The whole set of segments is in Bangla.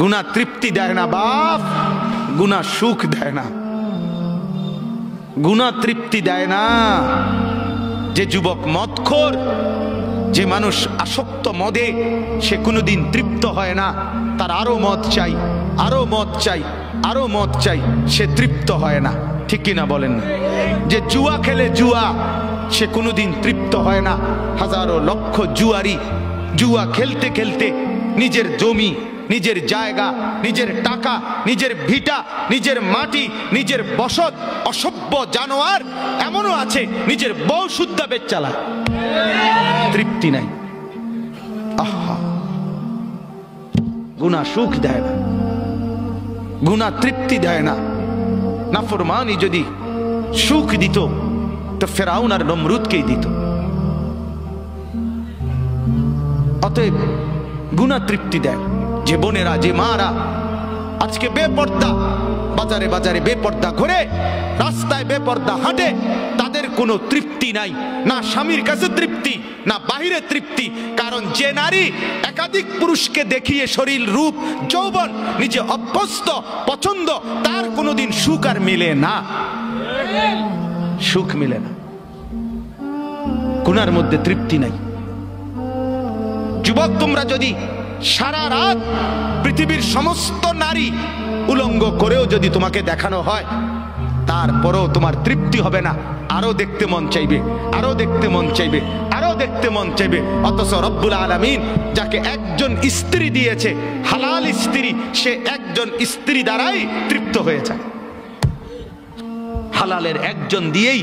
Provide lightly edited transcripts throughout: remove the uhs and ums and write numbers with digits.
গুনাহ তৃপ্তি দেয় না বাপ, গুনাহ সুখ দেয় না, গুনাহ তৃপ্তি দেয় না। যে যুবক মদখোর, যে মানুষ আসক্ত মদে, সে কোনোদিন তৃপ্ত হয় না, তার আরো মদ চাই, আরো মদ চাই, আরো মদ চাই, সে তৃপ্ত হয় না। ঠিক কিনা বলেন না? যে জুয়া খেলে, জুয়া, সে কোনোদিন তৃপ্ত হয় না। হাজারো লক্ষ জুয়ারি জুয়া খেলতে খেলতে নিজের জমি, নিজের জায়গা, নিজের টাকা, নিজের ভিটা, নিজের মাটি, নিজের বসত, অসভ্য জানোয়ার এমনও আছে নিজের বউ শুদ্ধা বেচ চালায়, তৃপ্তি নাই। আহা, গুনাহ সুখ দেয় না, গুনাহ তৃপ্তি দেয় না। নাফরমানি যদি সুখ দিত তো ফেরাউন আর নমরুদকেই দিত। অতএব গুনাহ তৃপ্তি দেয়। যে বোনেরা, যে মারা আজকে বেপর্দা, বাজারে বাজারে বেপর্দা ঘুরে, রাস্তায় বেপর্দা হাঁটে, তাদের কোনো তৃপ্তি নাই, না স্বামীর কাছে তৃপ্তি, না বাহিরে তৃপ্তি। কারণ যে নারী একাধিক পুরুষকে দেখিয়ে শরীর, রূপ, যৌবন নিজে অভ্যস্ত, পছন্দ, তার কোনোদিন সুখ আর মিলে না, সুখ মিলে না, গুনার মধ্যে তৃপ্তি নাই। যুবক, তোমরা যদি সারা রাত পৃথিবীর সমস্ত নারী উলঙ্গ করেও যদি তোমাকে দেখানো হয়, তারপরেও তোমার তৃপ্তি হবে না, আরো দেখতে মন চাইবে, আরো দেখতে মন চাইবে, আরো দেখতে মন চাইবে। অথচ রব্বুল আলামিন যাকে একজন স্ত্রী দিয়েছে, হালাল স্ত্রী, সে একজন স্ত্রী দ্বারাই তৃপ্ত হয়ে যায়। হালালের একজন দিয়েই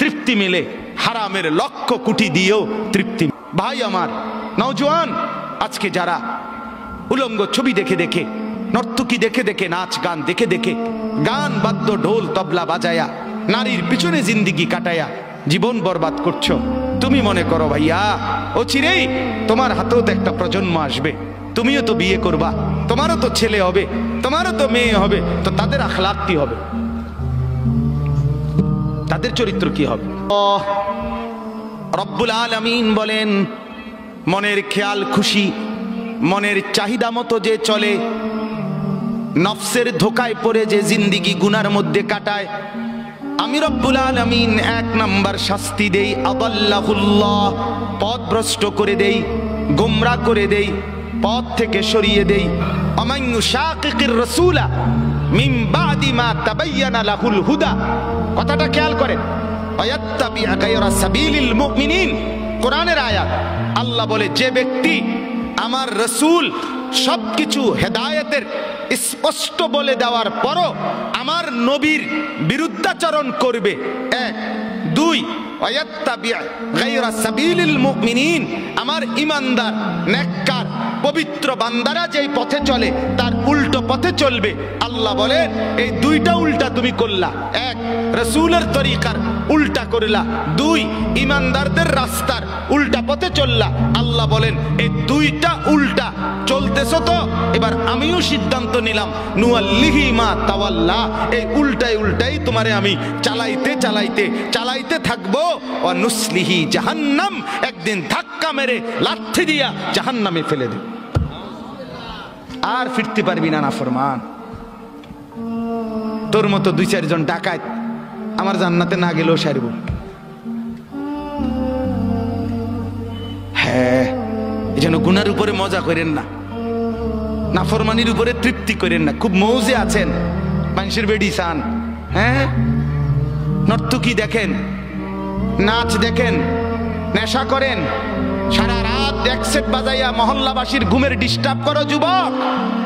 তৃপ্তি মিলে, হারামের লক্ষ কোটি দিয়েও তৃপ্তি। ভাই আমার নওজোয়ান, আজকে যারা উলঙ্গ ছবি দেখে দেখে, নর্তকী দেখে দেখে, নাচ গান দেখে দেখে, গান বাদ্য ঢোল তবলা বাজায়া নারীর পিছনে জিন্দিগি কাটায়া জীবন বরবাদ করছো, তুমি মনে করো ভাইয়া অচিরেই তোমার হাতেও তো একটা প্রজন্ম আসবে, তুমিও তো বিয়ে করবা, তোমারও তো ছেলে হবে, তোমারও তো মেয়ে হবে, তো তাদের আখলাক কি হবে, তাদের চরিত্র কি হবে? রব্বুল আলামিন বলেন, মনের খেয়াল খুশি, মনের চাহিদা মতো যে চলে, নফসের ধোকায় পড়ে যে জিন্দিগি গুনার মধ্যে কাটায়, আমি রব্বুল আলামিন এক নাম্বার শাস্তি দেই, আদাল্লাহুল্লাহ, পথভ্রষ্ট করে দেই, গোমরা করে দেই, পথ থেকে সরিয়ে দেই। আমান ইউশাকিকির রাসূলা মিন বাদি মা তাবায়্যানা লাহুল হুদা, কথাটা খেয়াল করেন, ওয়ায়াত্তাবি গায়রা সাবিলিল মুমিনিন, কোরআনের আয়াত। আল্লাহ বলে, যে ব্যক্তি আমার রাসূল সবকিছু হেদায়েতের স্পষ্ট বলে দেওয়ার পরও আমার নবীর বিরুদ্ধাচরণ করবে, এক। দুই, ওয়ায়াত্তাবি গায়রা সাবিলিল মুমিনিন, আমার ঈমানদার, নেককার, পবিত্র বান্দারা যেই পথে চলে তার উল্টো পথে চলবে। আল্লাহ বলেন, এই দুইটা উল্টা তুমি করলা, এক রাসূলের তরিকার উল্টা করলা, দুই ঈমানদারদের রাস্তার উল্টা পথে চললা। আল্লাহ বলেন, এই দুইটা উল্টা চলতেছো তো এবার আমিও সিদ্ধান্ত নিলাম, নুয়াল্লিহি মা তাওয়াল্লা, এই উল্টাই উল্টাই তোমারে আমি চালাইতে চালাইতে চালাইতে থাকবো। ওয়া নুসলিহি জাহান্নাম, একদিন ধাক্কা মেরে লাথি দিয়া জাহান্নামে ফেলে দেব, আর ফিরতে পারবি না নাফরমান। তোর মতো দুই চারজন ডাকাত আমার জান্নাতে না গেলেও সারব। হ্যাঁ, এই জন্য গুনার উপরে মজা করেন না, নাফরমানির উপরে তৃপ্তি করেন না। খুব মৌজে আছেন, মানুষের বেডি চান, হ্যাঁ, নর্তকী দেখেন, নাচ দেখেন, নেশা করেন, সারা রাত একসেট বাজাইয়া মহল্লাবাসীর ঘুমের ডিস্টার্ব করো যুবক,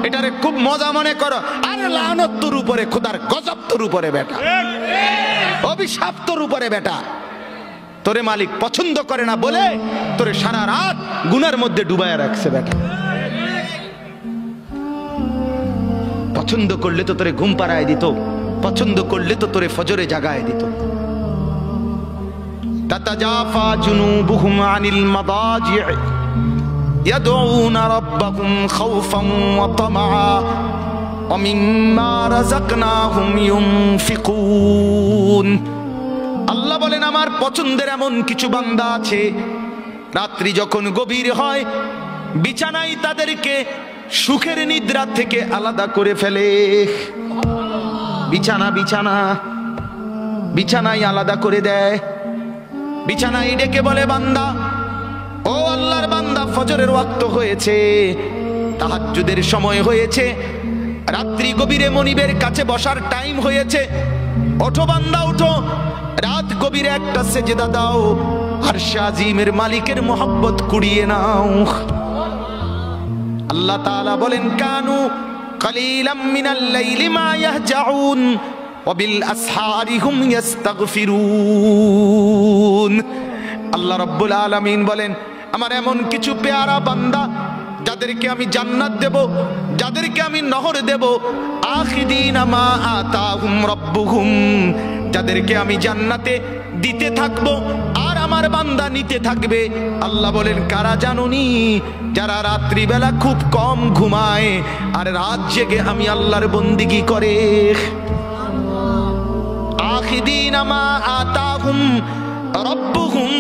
এটারে খুব মজা মনে করো। আরে লানত তোর উপরে, খোদার গজব তোর উপরে বেটা, অভিশাপ তোর উপরে বেটা। তোরে মালিক পছন্দ করে না বলে তোরে সারা রাত গুনার মধ্যে ডুবাইয়া রাখছে বেটা। পছন্দ করলে তো তোরে ঘুম পাড়ায় দিত, পছন্দ করলে তো তোরে ফজরে জাগায় দিত। তাতাজাফা জুনুবুহুম আনিল মাদাজি' ইয়াদউনা রাব্বাহুম খাওফান ওয়া তামআ ওয়া মিম্মা রাযাকনাহুম ইউনফিকুন। আল্লাহ বলেন, আমার পছন্দের এমন কিছু বান্দা আছে, রাত্রি যখন গভীর হয় বিছানায় তাদেরকে সুখের নিদ্রা থেকে আলাদা করে ফেলে। বিছানা বিছানা বিছানায় আলাদা করে দেয়। বিছানায় ডেকে বলে, বান্দা, ও আল্লাহর বান্দা, ফজরের ওয়াক্ত হয়েছে, তাহাজ্জুদের সময় হয়েছে, রাত্রি গভীরে মনিবের কাছে বসার টাইম হয়েছে, ওঠো বান্দা ওঠো, রাত গভীরে একটা সেজদা দাও, আরশে আজিমের মালিকের মহব্বত কুড়িয়ে নাও। আল্লাহ তাআলা বলেন, কানু কালিলাম মিনাল লাইলি মা ইয়াহজাউন ওয়া বিল আসহারি হুম ইস্তাগফিরুন। আল্লাহ রাব্বুল আলামিন বলেন, আমার এমন কিছু পেয়ারা বান্দা যাদেরকে আমি জান্নাত দেব, যাদেরকে আমি নহর দেব, আখিদিনা মা আতাহুম রাব্বুহুম, যাদেরকে আমি জান্নাতে দিতে থাকবো আর আমার বান্দা নিতে থাকবে। আল্লাহ বলেন, কারা জানুনি? যারা রাত্রিবেলা খুব কম ঘুমায় আর রাত জেগে আমি আল্লাহর বন্দিগি করে। আখিদিনা মা আতাহুম রাব্বুহুম,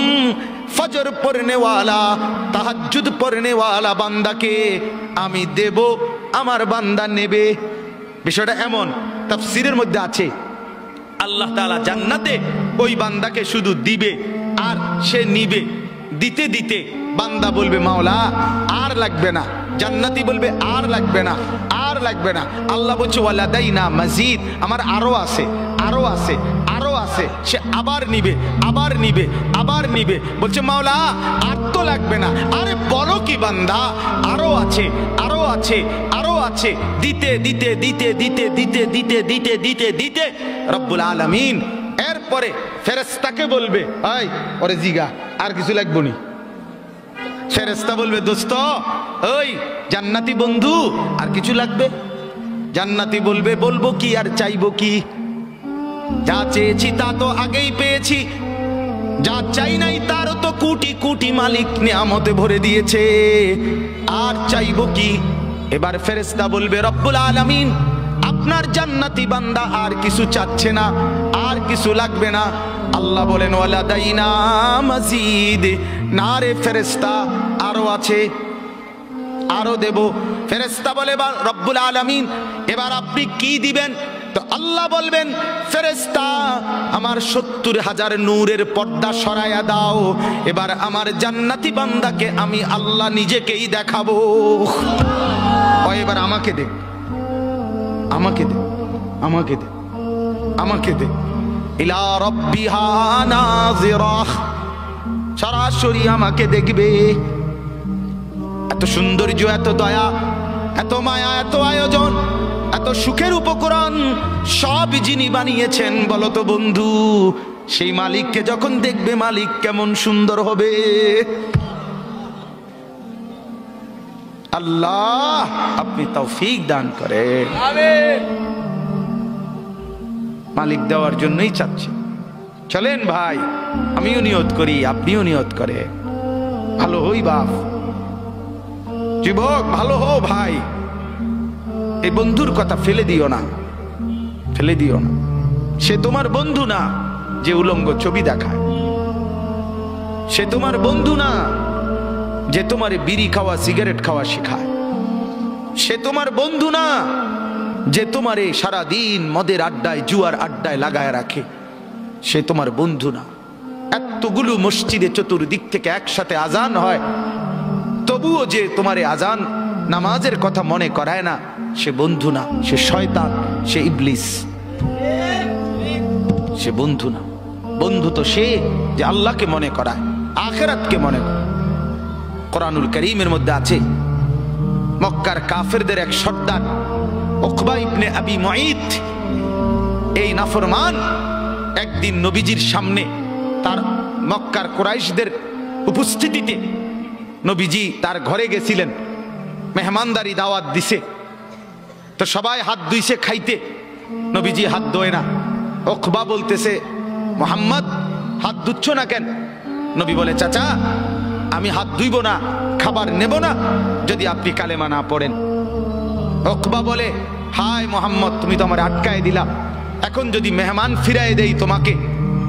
ফজর পড়নেওয়ালা, তাহাজ্জুদ পড়নেওয়ালা বান্দাকে আমি দেব, আমার বান্দা নেবে। বিষয়টা এমন, তাফসীরের মধ্যে আছে আল্লাহ তাআলা জান্নাতে ওই বান্দাকে শুধু দিবে আর সে নিবে। দিতে দিতে বান্দা বলবে, মাওলা আর লাগবে না। জান্নাতি বলবে, আর লাগবে না, আর লাগবে না। আল্লাহ বলছে, ওয়ালাদাইনা মাজিদ, আমার আরো আছে, আরো আছে, আরো আছে। সে আবার নিবে, আবার নিবে, আবার নিবে। বলছে, মাওলা আর তো লাগবে না। আরে বলো কি বান্দা, আরো আছে, আরো আছে, আরো আছে। দিতে দিতে দিতে দিতে দিতে দিতে দিতে দিতে দিতে রব্বুল আলামিন এরপরে ফেরেশতাকে বলবে, এই ওরে জিগা আর কিছু লাগবে নি। ফেরেশতা বলবে, দোস্ত ওই জান্নাতি বন্ধু, আর কিছু লাগবে? জান্নাতি বলবে, বলবো কি আর চাইবো কি? যা চেয়েছি তা তো আগেই পেয়েছি, যা চাই নাই তারও তো কোটি কোটি মালিক নিয়ামতে ভরে দিয়েছে, আর চাইবো কি? এবার ফেরেশতা বলবে, রব্বুল আলামিন আপনার জান্নাতি বান্দা আর কিছু চাচ্ছে না, আর কিছু লাগবে না। আল্লাহ বলেন, ওয়ালাদাইনা মাজিদ, না রে ফেরেশতা, আরো আছে, আরো দেব। ফেরেশতা বলে, রব্বুল আলামিন এবার আপনি কি দিবেন? তো আল্লাহ বলবেন, ফেরেশতা আমার 70,000 নূরের পর্দা সরায়া দাও, এবার আমার জান্নাতি বান্দাকে আমি আল্লাহ নিজেকেই দেখাবো। এবার আমাকে দে, আমাকে দে, আমাকে দে, আমাকে দে। ইলা রাব্বিহা নাযিরা, সরাসরি আমাকে দেখবে। এত সৌন্দর্য, এত দয়া, এত মায়া, এত আয়োজন, এত সুখের উপকরণ সব যিনি বানিয়েছেন বলো তো বন্ধু, সেই মালিককে যখন দেখবে মালিক কেমন সুন্দর হবে। আল্লাহ আপনি তৌফিক দান করেন। আমিন। মালিক দেওয়ার জন্যই চাচ্ছি। চলেন ভাই, আমিও নিয়ত করি, আপনিও নিয়ত করে, ভালো হই বাপ, যুবক ভালো হো ভাই। এই বন্ধুর কথা ফেলে দিও না, ফেলে দিও না। সে তোমার বন্ধু না যে উলঙ্গ ছবি দেখায়, সে তোমার বন্ধু না যে তোমার বিড়ি খাওয়া সিগারেট খাওয়া শেখায়, সে তোমার বন্ধু না যে তোমারে সারাদিন মদের আড্ডায় জুয়ার আড্ডায় লাগায় রাখে, সে তোমার বন্ধু না। এতগুলো মসজিদে চতুর্দিক থেকে একসাথে আজান হয়, তবুও যে তোমারে আজান নামাজের কথা মনে করায় না, সে বন্ধু না, সে শয়তান, সে ইবলিস, সে বন্ধু না। বন্ধু তো সে যে আল্লাহকে মনে করায়, আখিরাতকে মনে করে। কোরআনুল কারীমের মধ্যে আছে, মক্কার কাফেরদের এক সর্দার উকবা ইবনে আবি মুঈত, এই নাফরমান একদিন নবীজির সামনে তার মক্কার কুরাইশদের উপস্থিতিতে নবীজি তার ঘরে গেছিলেন, মেহমানদারি দাওয়াত দিছে, তো সবাই হাত ধুইছে খাইতে, নবীজি হাত ধোয় না। উকবা বলতেছে, মুহাম্মদ হাত ধুচ্ছ না কেন? নবী বলে, চাচা আমি হাত ধুইব না, খাবার নেব না যদি আপনি কালেমা না পড়েন। উকবা বলে, হায় মুহাম্মদ, তুমি তো আমার আটকায় দিলা, এখন যদি মেহমান ফিরায় দেই তোমাকে,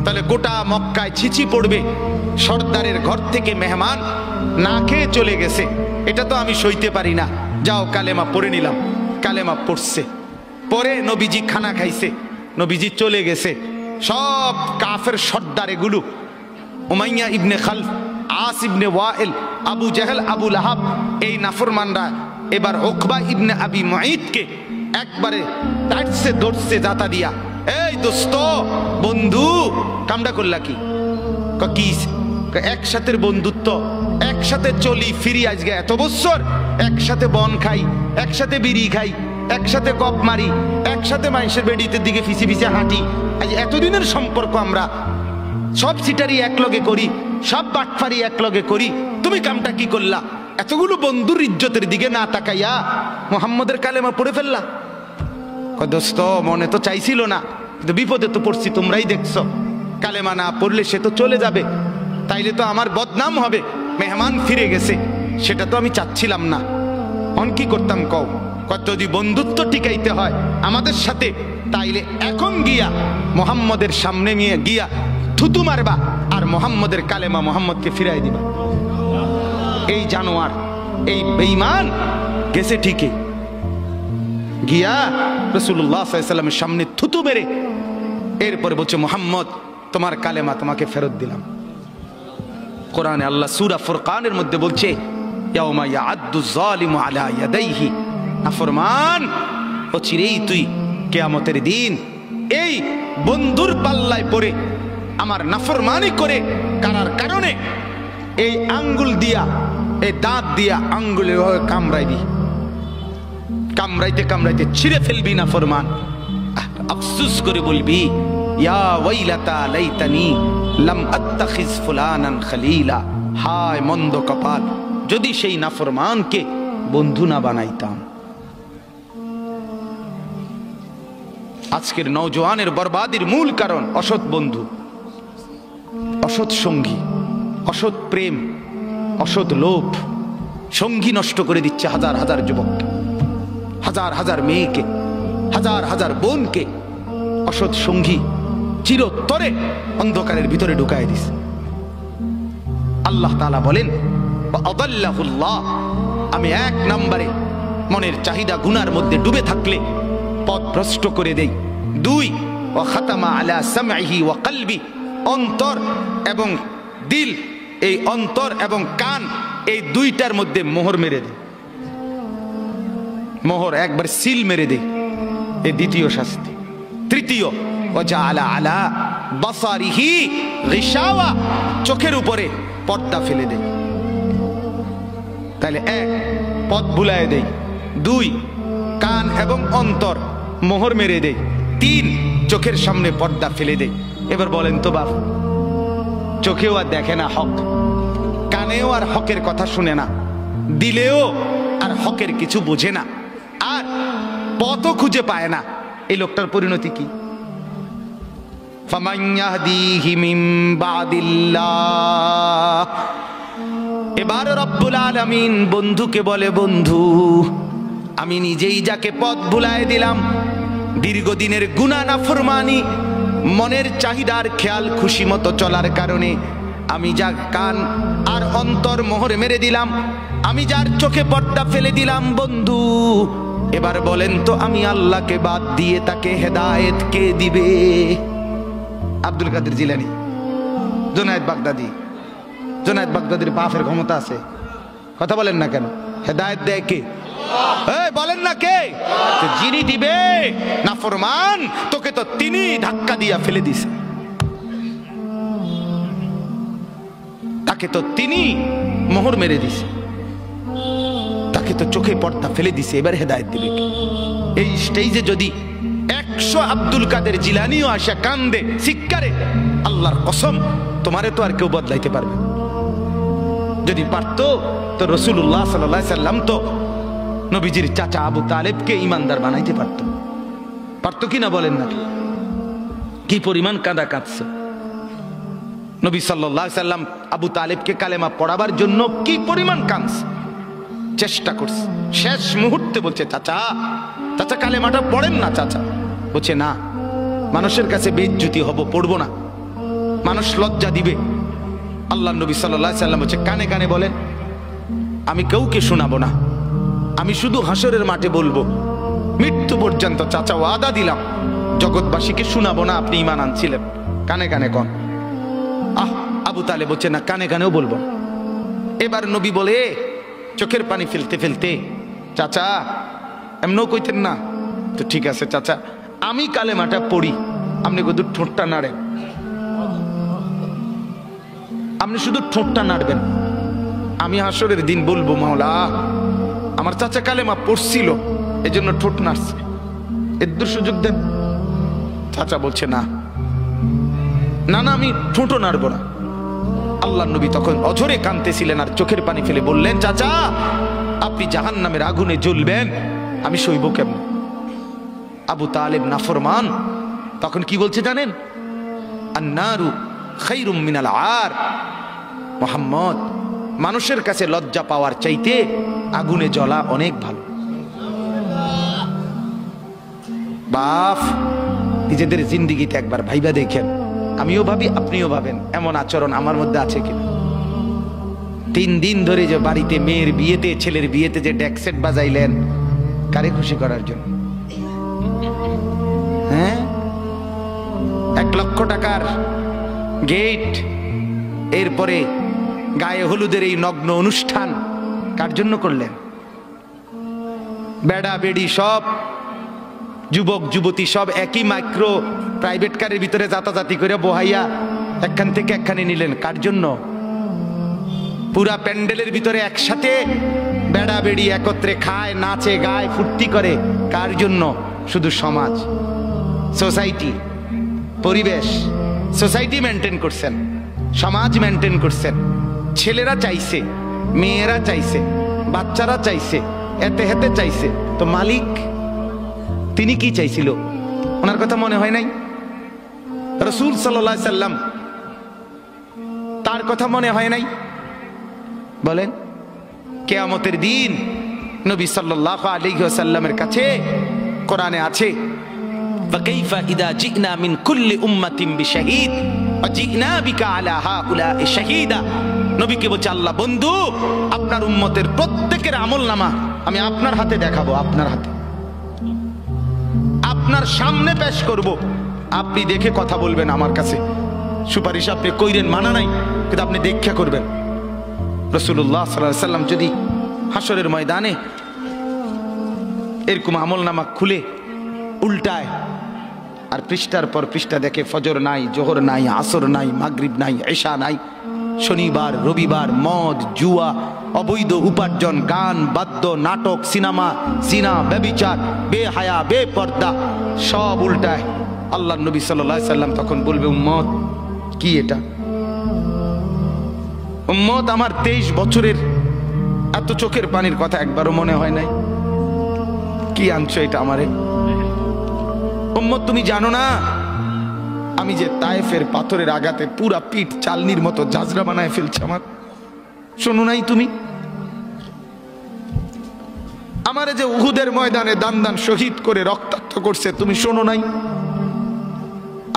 তাহলে গোটা মক্কায় ছিছি পড়বে। সর্দারের ঘর থেকে মেহমান না খেয়ে চলে গেছে, এটা তো আমি সইতে পারি না। যাও কালেমা পড়ে নিলাম। কালেমা পড়ছে, পরে নবীজি খানা খাইছে, নবীজি চলে গেছে। সব কাফের সর্দার এগুলো, উমাইয়া ইবনে খালফ, আস ইবনে ওয়াইল, আবু জাহেল, আবু লাহাব, এই নাফরমানরা এবার উকবা ইবনে আবি মুঈতকে একবারে তাড়ছে ধরছে জাতা দিয়া। এই দোস্ত, বন্ধু, কামডা করলা কি? একসাথে বন্ধুত্ব, একসাথে চলি ফিরি, আজকে এত বছর একসাথে বন খাই, একসাথে বিড়ি খাই, একসাথে কপ মারি, একসাথে মানুষের বেডিতে দিকে ফিসে ফিসে হাঁটি। আজ এতদিনের সম্পর্ক, আমরা সব সিটারি একলগে করি, সব বাটফারি একলগে করি, তুমি কামটা কি করলা? এতগুলো বন্ধুর ইজ্জতের দিকে না তাকাইয়া মুহাম্মদের কালেমা পড়ে ফেললা। দোস্ত, মনে তো চাইছিল না, কিন্তু বিপদে তো পড়ছি, তোমরাই দেখছো। কালেমা না পড়লে সে তো চলে যাবে, তাইলে তো আমার বদনাম হবে, মেহমান ফিরে গেছে, সেটা তো আমি চাচ্ছিলাম না। অন কি করতাম কও? যদি বন্ধুত্ব টিকাইতে হয় আমাদের সাথে, তাইলে এখন গিয়া মোহাম্মদের সামনে নিয়ে গিয়া থুতু মারবা আর মোহাম্মদের কালেমা মোহাম্মদকে ফিরাই দিবা। এই জানোয়ার, এই বেঈমান গেছে ঠিকই, গিয়া রাসূলুল্লাহ সাল্লাল্লাহু আলাইহি ওয়াসাল্লামের সামনে থুতু মেরে এরপরে বলছে, মোহাম্মদ তোমার কালেমা তোমাকে ফেরত দিলাম। কোরআনে আল্লাহ সূরা ফুরকানের মধ্যে বলছে, ইয়াউমা ইয়াআদ্দু যালিমু আলা ইয়াদাইহি, নাফরমান অচিরেই তুই কিয়ামতের দিন এই বন্ধুর পাল্লায় পড়ে আমার নাফরমানি করে কারার কারণে এই আঙ্গুল দিয়া, এই দাঁত দিয়া আঙ্গুলে কামড়াইবি, কামড়াইতে কামড়াইতে ছিঁড়ে ফেলবি নাফরমান। আফসোস করে বলবি, ইয়া ওয়াইলাতা লাইতানি লাম আত্তাখিজ ফুলানান খলিলা, হায় মন্দ কপাল, যদি সেই নাফরমানকে বন্ধু না বানাইতাম। আজকের নওজোয়ানের বরবাদির মূল কারণ অসৎ বন্ধু, অসৎ সঙ্গী, অসৎ প্রেম, অসৎ লোভ। সঙ্গী নষ্ট করে দিচ্ছে হাজার হাজার যুবককে, হাজার হাজার মেয়েকে, হাজার হাজার বোনকে। অসৎ সঙ্গী চিরতরে অন্ধকারের ভিতরে ঢুকায় দিছে। আল্লাহ তাআলা বলেন, আদাল্লাহুল্লাহ, আমি এক নম্বরে মনের চাহিদা গুনার মধ্যে ডুবে থাকলে পথ ভ্রষ্ট করে দেই। দুই, ওয়া খাতামা আলা সামঈহি ওয়া কলবি, অন্তর এবং দিল, এই অন্তর এবং কান, এই দুইটার মধ্যে মোহর মেরে দেয়, মোহর একবার সিল মেরে দেয়, এই দ্বিতীয় শাস্তি। তৃতীয়, ওয়া জাআলা আলা বাসারিহি গিশাওয়া, চোখের উপরে পর্দা ফেলে দেয়। তাহলে এক, পথ ভুলায় দেয়। দুই, কান এবং অন্তর মোহর মেরে দেয়। তিন, চোখের সামনে পর্দা ফেলে দেয়। এবার বলেন তো বাপ, চোখেও আর দেখে না হক, কানেও আর হকের কথা শুনে না, দিলেও আর হকের কিছু বোঝে না, আর পথও খুঁজে পায় না, এই লোকটার পরিণতি কি? ফামান ইয়াহদিহি মিন বাদিল্লাহ। এবার রব্বুল আলামিন বন্ধুকে বলে, বন্ধু আমি নিজেই যাকে পথ ভুলায় দিলাম, দীর্ঘদিনের গুনাহ নাফরমানি, মনের চাহিদার খেয়াল খুশি মতো চলার কারণে আমি যার কান আর অন্তর মোহর মেরে দিলাম, আমি যার চোখে পর্দা ফেলে দিলাম, বন্ধু এবার বলেন তো আমি আল্লাহকে বাদ দিয়ে তাকে হেদায়েত কে দিবে? আব্দুল কাদের জিলানী, জুনায়েদ বাগদাদি, জুনায়েদ বাগদাদির বাপের ক্ষমতা আছে, কথা বলেন না কেন? হেদায়েত দেয় কে? বলেন না কে? যিনি দিবে নাফরমান, তোকে তো তিনি ধাক্কা দিয়া ফেলে দিছে, তাকে তো তিনি মোহর মেরে দিছে, তাকে তো চোখে পর্দা ফেলে দিছে, এবার হেদায়েত দিবে কে? এই স্টেজে যদি 100 আব্দুল কাদের জিলানীও আসা কান্দে শিক্ষারে, আল্লাহর কসম তোমারে তো আর কেউ বদলাইতে পারবে। যদি পারতো তো রাসূলুল্লাহ সাল্লাল্লাহু আলাইহি সাল্লাম তো নবীজির চাচা আবু তালেবকে ইমানদার বানাইতে পারতো, পারতো কি না বলেন না? কি পরিমাণ কাঁদা কাঁদছে নবী সাল্লাল্লাহু আলাইহি সাল্লাম আবু তালেবকে কালেমা পড়াবার জন্য, কি পরিমাণ কাঁদছে, চেষ্টা করছে। শেষ মুহূর্তে বলছে, চাচা চাচা কালেমাটা পড়েন না চাচা। বলছে না, মানুষের কাছে বেইজ্জতি হব, পড়বো না, মানুষ লজ্জা দিবে। আল্লাহ নবী সাল্লাল্লাহু আলাইহি সাল্লাম বলছে, কানে কানে বলেন, আমি কাউকে শোনাবো না, আমি শুধু হাসরের মাঠে বলবো, মৃত্যু পর্যন্ত চাচা ওয়াদা দিলাম জগৎবাসীকে শোনাবো না আপনি ঈমান আনছিলেন। কানে কানে কন। আবু তালেব বলছে না, কানে কানেও বলবো। এবার নবী বলে চোখের পানি ফেলতে ফেলতে, চাচা এমনও কইতেন না তো, ঠিক আছে চাচা আমি কালেমাটা পড়ি, আপনি শুধু ঠোঁটটা নাড়েন, আপনি শুধু ঠোঁটটা নাড়বেন, আমি হাসরের দিন বলবো মাওলা আমার চাচা কালেমা পড়ছিল এজন্য ঠোঁট নাড়ছে, এর সুযোগ দেন। চাচা বলছে না না না, আমি ঠোঁটও নাড়বো না। আল্লাহ নবী তখন অঝরে কাঁদতেছিলেন আর চোখের পানি ফেলে বললেন, চাচা আপনি জাহান্নামের আগুনে জ্বলবেন, আমি সইব কেমন? আবু তালেব নাফরমান তখন কি বলছে জানেন? আন্নারু খায়রুম মিনাল আর। মুহাম্মদ, মানুষের কাছে লজ্জা পাওয়ার চাইতে আগুনে জ্বলা অনেক ভালো। বাপ, নিজেদের জিন্দিগিতে একবার ভাইবা দেখেন, আমিও ভাবি আপনিও ভাবেন এমন আচরণ আমার মধ্যে আছে কিনা। 3 দিন ধরে যে বাড়িতে মেয়ের বিয়েতে, ছেলের বিয়েতে যে ডেকসেট বাজাইলেন কারে খুশি করার জন্য? হ্যাঁ, 1 লক্ষ টাকার গেট, এরপরে গায়ে হলুদের এই নগ্ন অনুষ্ঠান কার জন্য করলেন? বেড়া বেড়ি সব, যুবক যুবতী সব একই মাইক্রো প্রাইভেট কারের ভিতরে যাতাযাতি করে বহাইয়া একখান থেকে একখানে নিলেন, কার জন্য? পুরা প্যান্ডেলের ভিতরে একসাথে বেড়া বেড়ি একত্রে খায়, নাচে, গায়, ফুর্তি করে, কার জন্য? শুধু সমাজ, সোসাইটি, পরিবেশ, সোসাইটি মেনটেন করছেন, সমাজ মেনটেন করছেন। ছেলেরা চাইছে, মেয়েরা চাইছে, বাচ্চারা চাইছে, এতে হেতে চাইছে, তো মালিক তিনি কি চাইছিল? ওনার কথা মনে হয় নাই? রাসূল সাল্লাল্লাহু আলাইহি সাল্লাম তার কথা মনে হয় নাই? বলেন, কিয়ামতের দিন নবী সাল্লাল্লাহু আলাইহি ওয়াসাল্লামের কাছে কোরআনে আছে, ফাকাইফা ইযা জিনা মিন কুল্লি উম্মাতিন বিশাহীদ ওয়া জিনা বিকা আলা হাউলা'i শাহীদা। নবীকে বলছে আল্লাহ, বন্ধু আপনার উম্মতের প্রত্যেকের আমলনামা আমি আপনার হাতে দেখাবো, আপনার হাতে, আপনার সামনে পেশ করব, আপনি দেখে কথা বলবেন। আমার কাছে সুপারিশ আপনি কইরেন, মানা নাই, কিন্তু আপনি দেখা করবেন। রাসূলুল্লাহ সাল্লাল্লাহু আলাইহি সাল্লাম যদি হাসরের ময়দানে এরকম আমলনামা খুলে উল্টায় আর পৃষ্ঠার পর পৃষ্ঠা দেখে ফজর নাই, জোহর নাই, আসর নাই, মাগরিব নাই, এশা নাই, শনিবার রবিবার, মদ, জুয়া, অবৈধ উপার্জন, গান, বাদ্য, নাটক, সিনেমা, জিনা, ব্যভিচার, বেহায়া, বেপর্দা সব উল্টায়। আল্লাহ নবী সাল্লাল্লাহু আলাইহি সাল্লাম তখন বলবে, উম্মত কি এটা? উম্মত, আমার 23 বছরের এত চোখের পানির কথা একবারও মনে হয় নাই? কি আনছো এটা আমারে? উম্মত, তুমি জানো না আমি যে তায়েফের পাথরের আঘাতে পুরা পিঠ চালনির মতো জাজরা বানায় ফেলছে আমার? শোনো নাই তুমি? আমারে যে উহুদের ময়দানে দান দান শহীদ করে রক্তাক্ত করছে, তুমি শোনো নাই?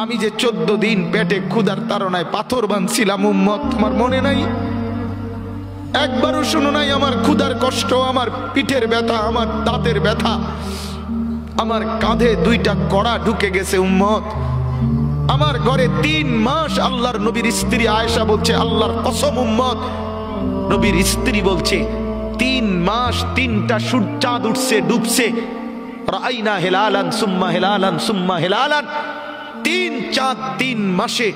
আমি যে 14 দিন পেটে ক্ষুধার তাড়নায় পাথর বাঁধছিলাম, উম্মত তোমার মনে নাই? একবারও শোনো নাই আমার ক্ষুধার কষ্ট, আমার পিঠের ব্যথা, আমার দাঁতের ব্যথা, আমার কাঁধে 2টা কড়া ঢুকে গেছে? উম্মত, আমার ঘরে 3 মাস আল্লাহর নবীর স্ত্রী আয়েশা বলছে, আল্লাহর কসম উম্মত, নবীর স্ত্রী বলছে 3 মাস 3টা চাঁদ উঠছে ডুবছে, রাইনা হেলালান সুম্মা হেলালান সুম্মা হেলালান, 3 চাঁদ 3 মাসে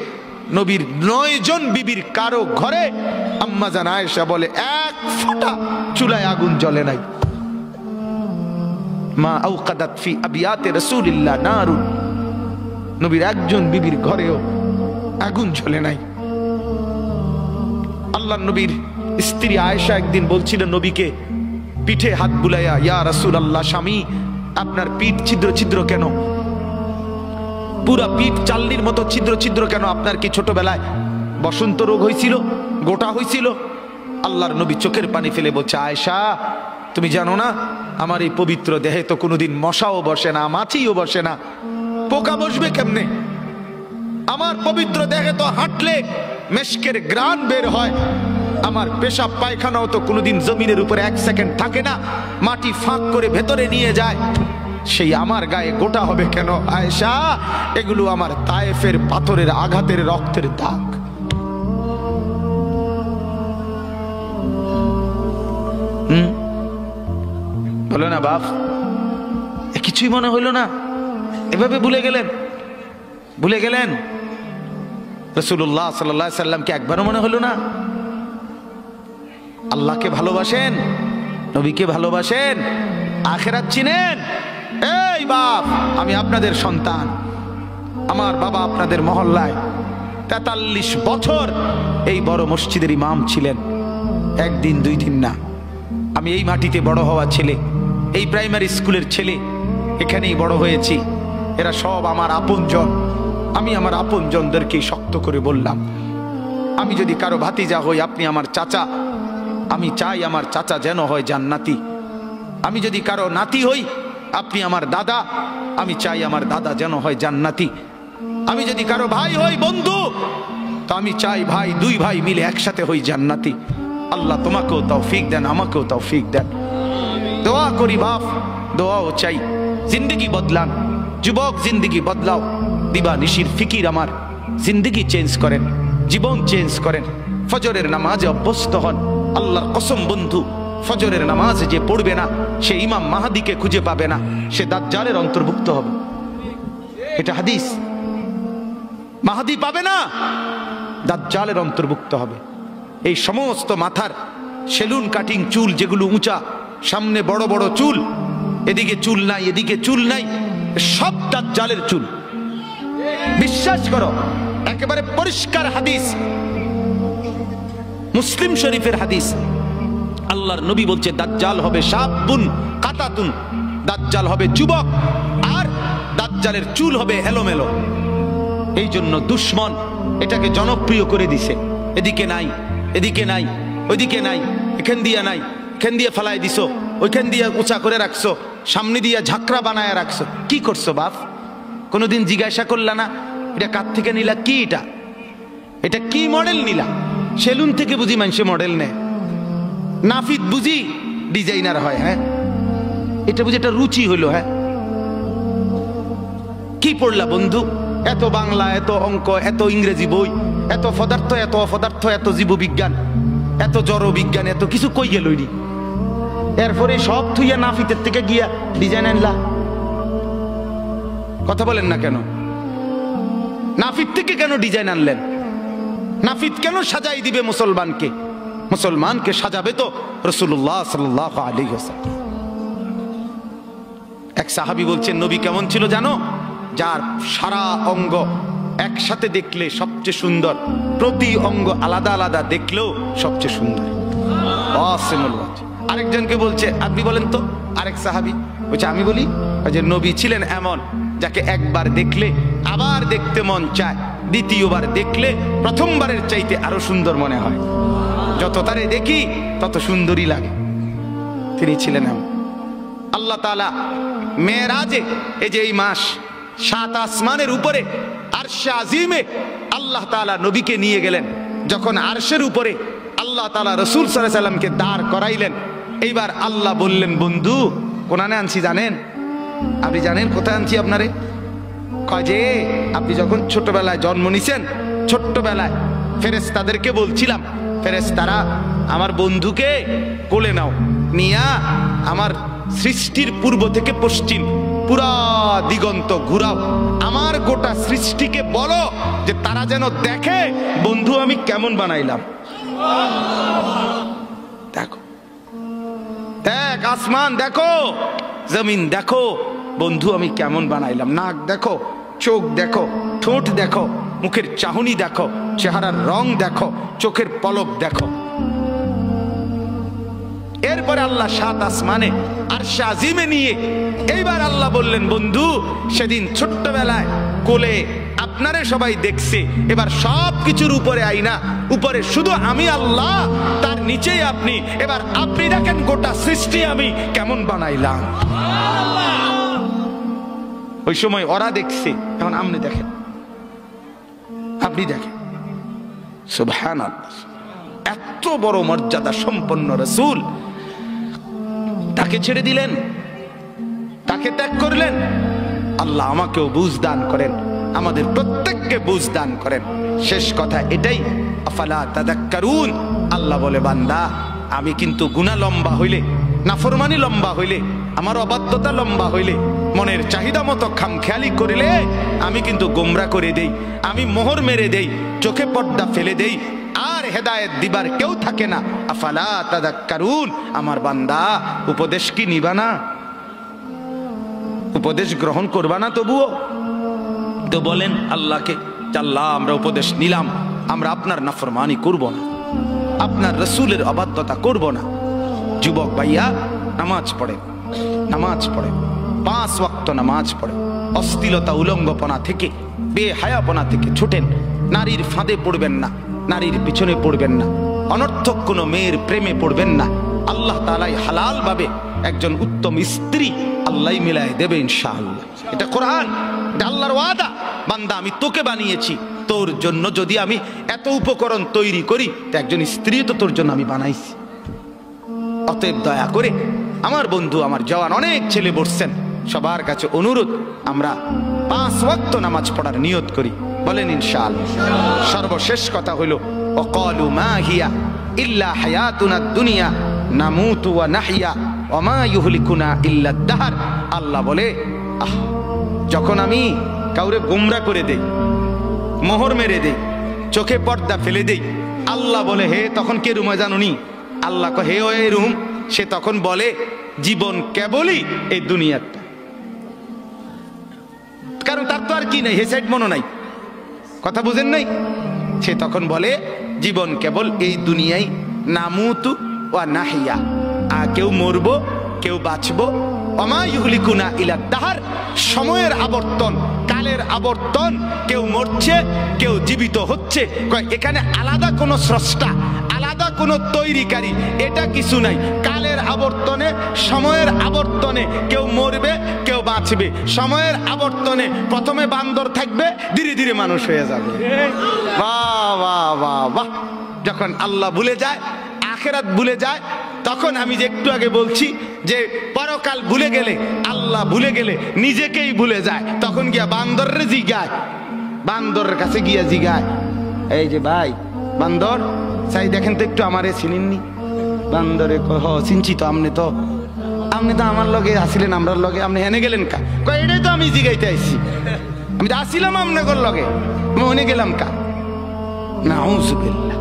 নবীর 9 জন বিবির কারো ঘরে আম্মা জান আয়েশা বলে 1 ফোঁটা চুলায় আগুন জ্বলে নাই। মা আওকাদাত ফি আবিয়াতে রাসূলিল্লাহ নারুন, নবীর একজন বিবির ঘরেও আগুন জ্বলে নাই। আল্লাহ নবীর স্ত্রী আয়েশা একদিন বলছিলেন নবীকে, পিঠে হাত বুলাইয়া, ইয়া রাসূলুল্লাহ, স্বামী আপনার পিঠ ছিদ্র ছিদ্র কেন? পুরা পিঠ চালনির মতো ছিদ্র ছিদ্র কেন? আপনার কি ছোটবেলায় বসন্ত রোগ হয়েছিল, গোটা হয়েছিল? আল্লাহর নবী চোখের পানি ফেলে বলছে, আয়েশা তুমি জানো না আমার এই পবিত্র দেহে তো কোনোদিন মশাও বসে না, মাছিও বসে না, পোকা বসবে কেমনে? আমার পবিত্র দেহে তো হাঁটলে মেশকের গ্রান বের হয়, আমার পেশাব পায়খানাও তো কোনোদিন জমিনের উপরে 1 সেকেন্ড থাকে না, মাটি ফাঁক করে ভেতরে নিয়ে যায়। সেই আমার গায়ে গোটা হবে কেন আয়েশা? এগুলো আমার তায়েফের পাথরের আঘাতের রক্তের দাগ। বলো না বাপ, কিছুই মনে হইল না? এভাবে ভুলে গেলেন, ভুলে গেলেন? রাসূলুল্লাহ সাল্লাল্লাহু আলাইহি সাল্লামকে একবারও মনে হলো না? আল্লাহকে ভালোবাসেন, নবীকে ভালোবাসেন, আখিরাত চিনেন? এই বাপ, আমি আপনাদের সন্তান। আমার বাবা আপনাদের মহল্লায় 43 বছর এই বড় মসজিদের ইমাম ছিলেন, একদিন 2 দিন না। আমি এই মাটিতে বড় হওয়া ছেলে, এই প্রাইমারি স্কুলের ছেলে, এখানেই বড় হয়েছি। এরা সব আমার আপনজন। আমি আমার আপনজনদেরকে শক্ত করে বললাম, আমি যদি কারো ভাতিজা হই, আপনি আমার চাচা। আমি চাই আমার চাচা যেন হয় জান্নাতি। আমি যদি কারো নাতি হই, আপনি আমার দাদা। আমি চাই আমার দাদা যেন হয় জান্নাতি। আমি যদি কারো ভাই হই, বন্ধু, তো আমি চাই ভাই, 2 ভাই মিলে একসাথে হই জান্নাতি। আল্লাহ তোমাকেও তৌফিক দেন, আমাকেও তৌফিক দেন। দোয়া করি বাপ, দোয়াও চাই। জিন্দগি বদলান যুবক, জিন্দগি বদলাও। দিবা নিশির ফিকির আমার জিন্দগি চেঞ্জ করেন, জীবন চেঞ্জ করেন। ফজরের নামাজে অভ্যস্ত হন। আল্লাহর কসম বন্ধু, ফজরের নামাজ যে পড়বে না, সে ইমাম মাহাদিকে খুঁজে পাবে না, সে দাজ্জালের অন্তর্ভুক্ত হবে। এটা হাদিস। মাহাদি পাবে না, দাজ্জালের অন্তর্ভুক্ত হবে। এই সমস্ত মাথার সেলুন কাটিং চুল, যেগুলো উঁচা, সামনে বড় বড় চুল, এদিকে চুল নাই, এদিকে চুল নাই, সব দাজ্জালের চুল। বিশ্বাস করো, একেবারে পরিষ্কার হাদিস, মুসলিম শরীফের হাদিস। আল্লাহর নবী বলছে, দাজ্জাল হবে শাবুন কাতাতুন, দাজ্জাল হবে যুবক, আর দাজ্জালের চুল হবে এলোমেলো। এই জন্য দুশ্মন এটাকে জনপ্রিয় করে দিছে। এদিকে নাই, এদিকে নাই, ওইদিকে নাই, এখান দিয়া নাই, এখান দিয়ে ফেলায় দিছো, ওইখান দিয়ে উঁচা করে রাখছো, সামনে দিয়ে ঝাঁকড়া বানায় রাখছো। কি করছো বাপ? কোনোদিন জিজ্ঞাসা করলা না এটা কার থেকে নিলা? কি এটা? এটা কি মডেল নিলা? সেলুন থেকে বুঝি মানুষে মডেল নেয়? নাফিদ বুঝি ডিজাইনার হয়? হ্যাঁ, এটা বুঝি একটা রুচি হইলো? হ্যাঁ, কি পড়লা বন্ধু? এত বাংলা, এত অঙ্ক, এত ইংরেজি বই, এত পদার্থ, এত অপদার্থ, এত জীববিজ্ঞান, এত জড় বিজ্ঞান, এত কিছু কই গেল? এরপরে সব থুইয়া নাফিতের থেকে গিয়া ডিজাইন আনলা। কথা বলেন না কেন? নাফিত থেকে কেন ডিজাইন আনলেন? নাফিত কেন সাজাই দিবে মুসলমানকে? মুসলমানকে সাজাবে তো রাসূলুল্লাহ সাল্লাল্লাহু আলাইহি ওয়াসাল্লাম। এক সাহাবী বলছেন, নবী কেমন ছিল জানো? যার সারা অঙ্গ একসাথে দেখলে সবচেয়ে সুন্দর, প্রতি অঙ্গ আলাদা আলাদা দেখলেও সবচেয়ে সুন্দর। আরেকজনকে বলছে, আপনি বলেন তো। আরেক সাহাবী বলছে, আমি বলি, যে নবী ছিলেন এমন যাকে একবার দেখলে আবার দেখতে মন চায়, দ্বিতীয়বার দেখলে প্রথমবারের চাইতে আরো সুন্দর মনে হয়। যত তারে দেখি তত সুন্দরই লাগে। তিনি ছিলেন এমন। আল্লাহ তাআলা মেরাজে, এই যে এই মাস, 7 আসমানের উপরে আরশে আজিমে আল্লাহ তাআলা নবীকে নিয়ে গেলেন। যখন আরশের উপরে আল্লাহ তাআলা রাসূল সাল্লাল্লাহু আলাইহি সাল্লামকে দাঁড় করাইলেন, এইবার আল্লাহ বললেন, বন্ধু কোনানে আনছি জানেন? আপনি জানেন কোথায় আনছি আপনারে? কয় যে আপনি যখন ছোটবেলায় জন্ম নিছেন, ছোট্টবেলায় ফেরেশতাদেরকে বলছিলাম, ফেরেশতারা আমার বন্ধুকে কোলে নাও, নিয়া আমার সৃষ্টির পূর্ব থেকে পশ্চিম পুরা দিগন্ত ঘুরাও, আমার গোটা সৃষ্টিকে বলো যে তারা যেন দেখে বন্ধু আমি কেমন বানাইলাম। দেখো, দেখ আসমান দেখো, জমিন দেখো, বন্ধু আমি কেমন বানাইলাম। নাক দেখো, চোখ দেখো, ঠোঁট দেখো, মুখের চাহনি দেখো, চেহারার রং দেখো, চোখের পলক দেখো। এরপরে আল্লাহ 7 আসমানে আরশে আজিমে নিয়ে এইবার আল্লাহ বললেন, বন্ধু সেদিন ছোট্টবেলায় কোলে আপনারে সবাই দেখছে, এবার সব কিছুর উপরে আইনা, উপরে শুধু আমি আল্লাহ, তার নিচেই আপনি। এবার আপনি দেখেন গোটা সৃষ্টি আমি কেমন বানাইলাম। ওই সময় ওরা দেখছে, এখন আপনি দেখেন, আপনি দেখেন। সুবহানাল্লাহ। এত বড় মর্যাদা সম্পন্ন রাসূল, তাকে ছেড়ে দিলেন, তাকে ত্যাগ করলেন। আল্লাহ আমাকেও বুঝ দান করেন, আমাদের প্রত্যেককে বুঝ দান করেন। শেষ কথা এটাই, আফালা তাযাক্কারুন। আল্লাহ বলে, বান্দা আমি কিন্তু গুনাহ লম্বা হইলে, নাফরমানি লম্বা হইলে, আমার অবাধ্যতা লম্বা হইলে, মনের চাহিদা মতো খামখেয়ালি করিলে আমি কিন্তু গোমরা করে দেই, আমি মোহর মেরে দেই, চোখে পর্দা ফেলে দেই, আর হেদায়েত দিবার কেউ থাকে না। আফালা তাযাক্কারুন। আমার বান্দা উপদেশ কি নিবা না? উপদেশ গ্রহণ করবা না? তবুও তো বলেন আল্লাহকে, আল্লাহ আমরা উপদেশ নিলাম, আমরা আপনার নাফরমানি করব না, আপনার রাসূলের অবাধ্যতা করব না। যুবক ভাইয়া, নামাজ পড়ে, নামাজ পড়ে, 5 ওয়াক্ত নামাজ পড়ে, অশ্লীলতা উলঙ্গপনা থেকে, বেহায়াপনা থেকে ছুটেন। নারীর ফাঁদে পড়বেন না, নারীর পিছনে পড়বেন না, অনর্থক কোনো মেয়ের প্রেমে পড়বেন না। আল্লাহ তাআলাই হালাল ভাবে একজন উত্তম স্ত্রী আল্লাহ মিলায় দেবে ইনশাআল্লাহ। এটা কোরআন, এটা আল্লাহর ওয়াদা। বান্দা আমি তোকে বানিয়েছি, তোর জন্য যদি আমি এত উপকরণ তৈরি করি, তো একজন স্ত্রী তো তোর জন্য আমি বানাইছি। অতএব দয়া করে আমার বন্ধু, আমার জওয়ান অনেক ছেলে বসছেন, সবার কাছে অনুরোধ, আমরা 5 ওয়াক্ত নামাজ পড়ার নিয়ত করি, বলেন ইনশাআল্লাহ। সর্বশেষ কথা হলো, ওয়াকালু মা হিয়া ইল্লা হায়াতুনা দুনিয়া নামুতু ওয়া নাহইয়া ওয়া মা ইউহলিকুনা ইল্লা দাহর। আল্লাহ বলে, যখন আমি কাউরে গোমরা করে দেই, মোহর মেরে দেই, চোখে পর্দা ফেলে দেই, আল্লাহ বলে, হে তখন কে রুম জানুনি? আল্লাহ কহে, হে ওই রুম। সে তখন বলে, জীবন কেবলই এই দুনিয়াটা, কারণ তার তো আর কি নাই, হে সাইড মনো নাই, কথা বুঝেন নাই? সে তখন বলে, জীবন কেবল এই দুনিয়াই, নামুতু ওয়া নাহিয়া, কেউ মরবো কেউ বাঁচবো, ওমা ইউহলিকুনা ইলা দাহর, সময়ের আবর্তন, কালের আবর্তন, কেউ মরছে কেউ জীবিত হচ্ছে। এখানে আলাদা কোনো স্রষ্টা, আলাদা কোনো তৈরিকারী, এটা কিছু নাই। কালের আবর্তনে, সময়ের আবর্তনে কেউ মরবে কেউ বাঁচবে। সময়ের আবর্তনে প্রথমে বান্দর থাকবে, ধীরে ধীরে মানুষ হয়ে যাবে। বাহ বাহ বাহ বাহ। যখন আল্লাহ ভুলে যায়, আখিরাত ভুলে যায়, তখন আমি যে একটু আগে বলছি যে পরকাল ভুলে গেলে, আল্লাহ ভুলে গেলে নিজেকেই ভুলে যায়, তখন গিয়া বান্দরের জিগায়, বান্দরের কাছে গিয়া জিগায়, এই যে ভাই বান্দর, চাই দেখেন তো একটু আমারে চিনেননি? বান্দরে কয়, হ চিনছি তো, আপনি তো আমার লগে আসিলেন, আমরার লগে, আপনি হেনে গেলেন কা? কয় এটাই তো আমি জিগাইতে আইছি, আমি তো আসিলাম আপনার লগে, আমি হেনে গেলাম কা? নাউযুবিল্লাহ,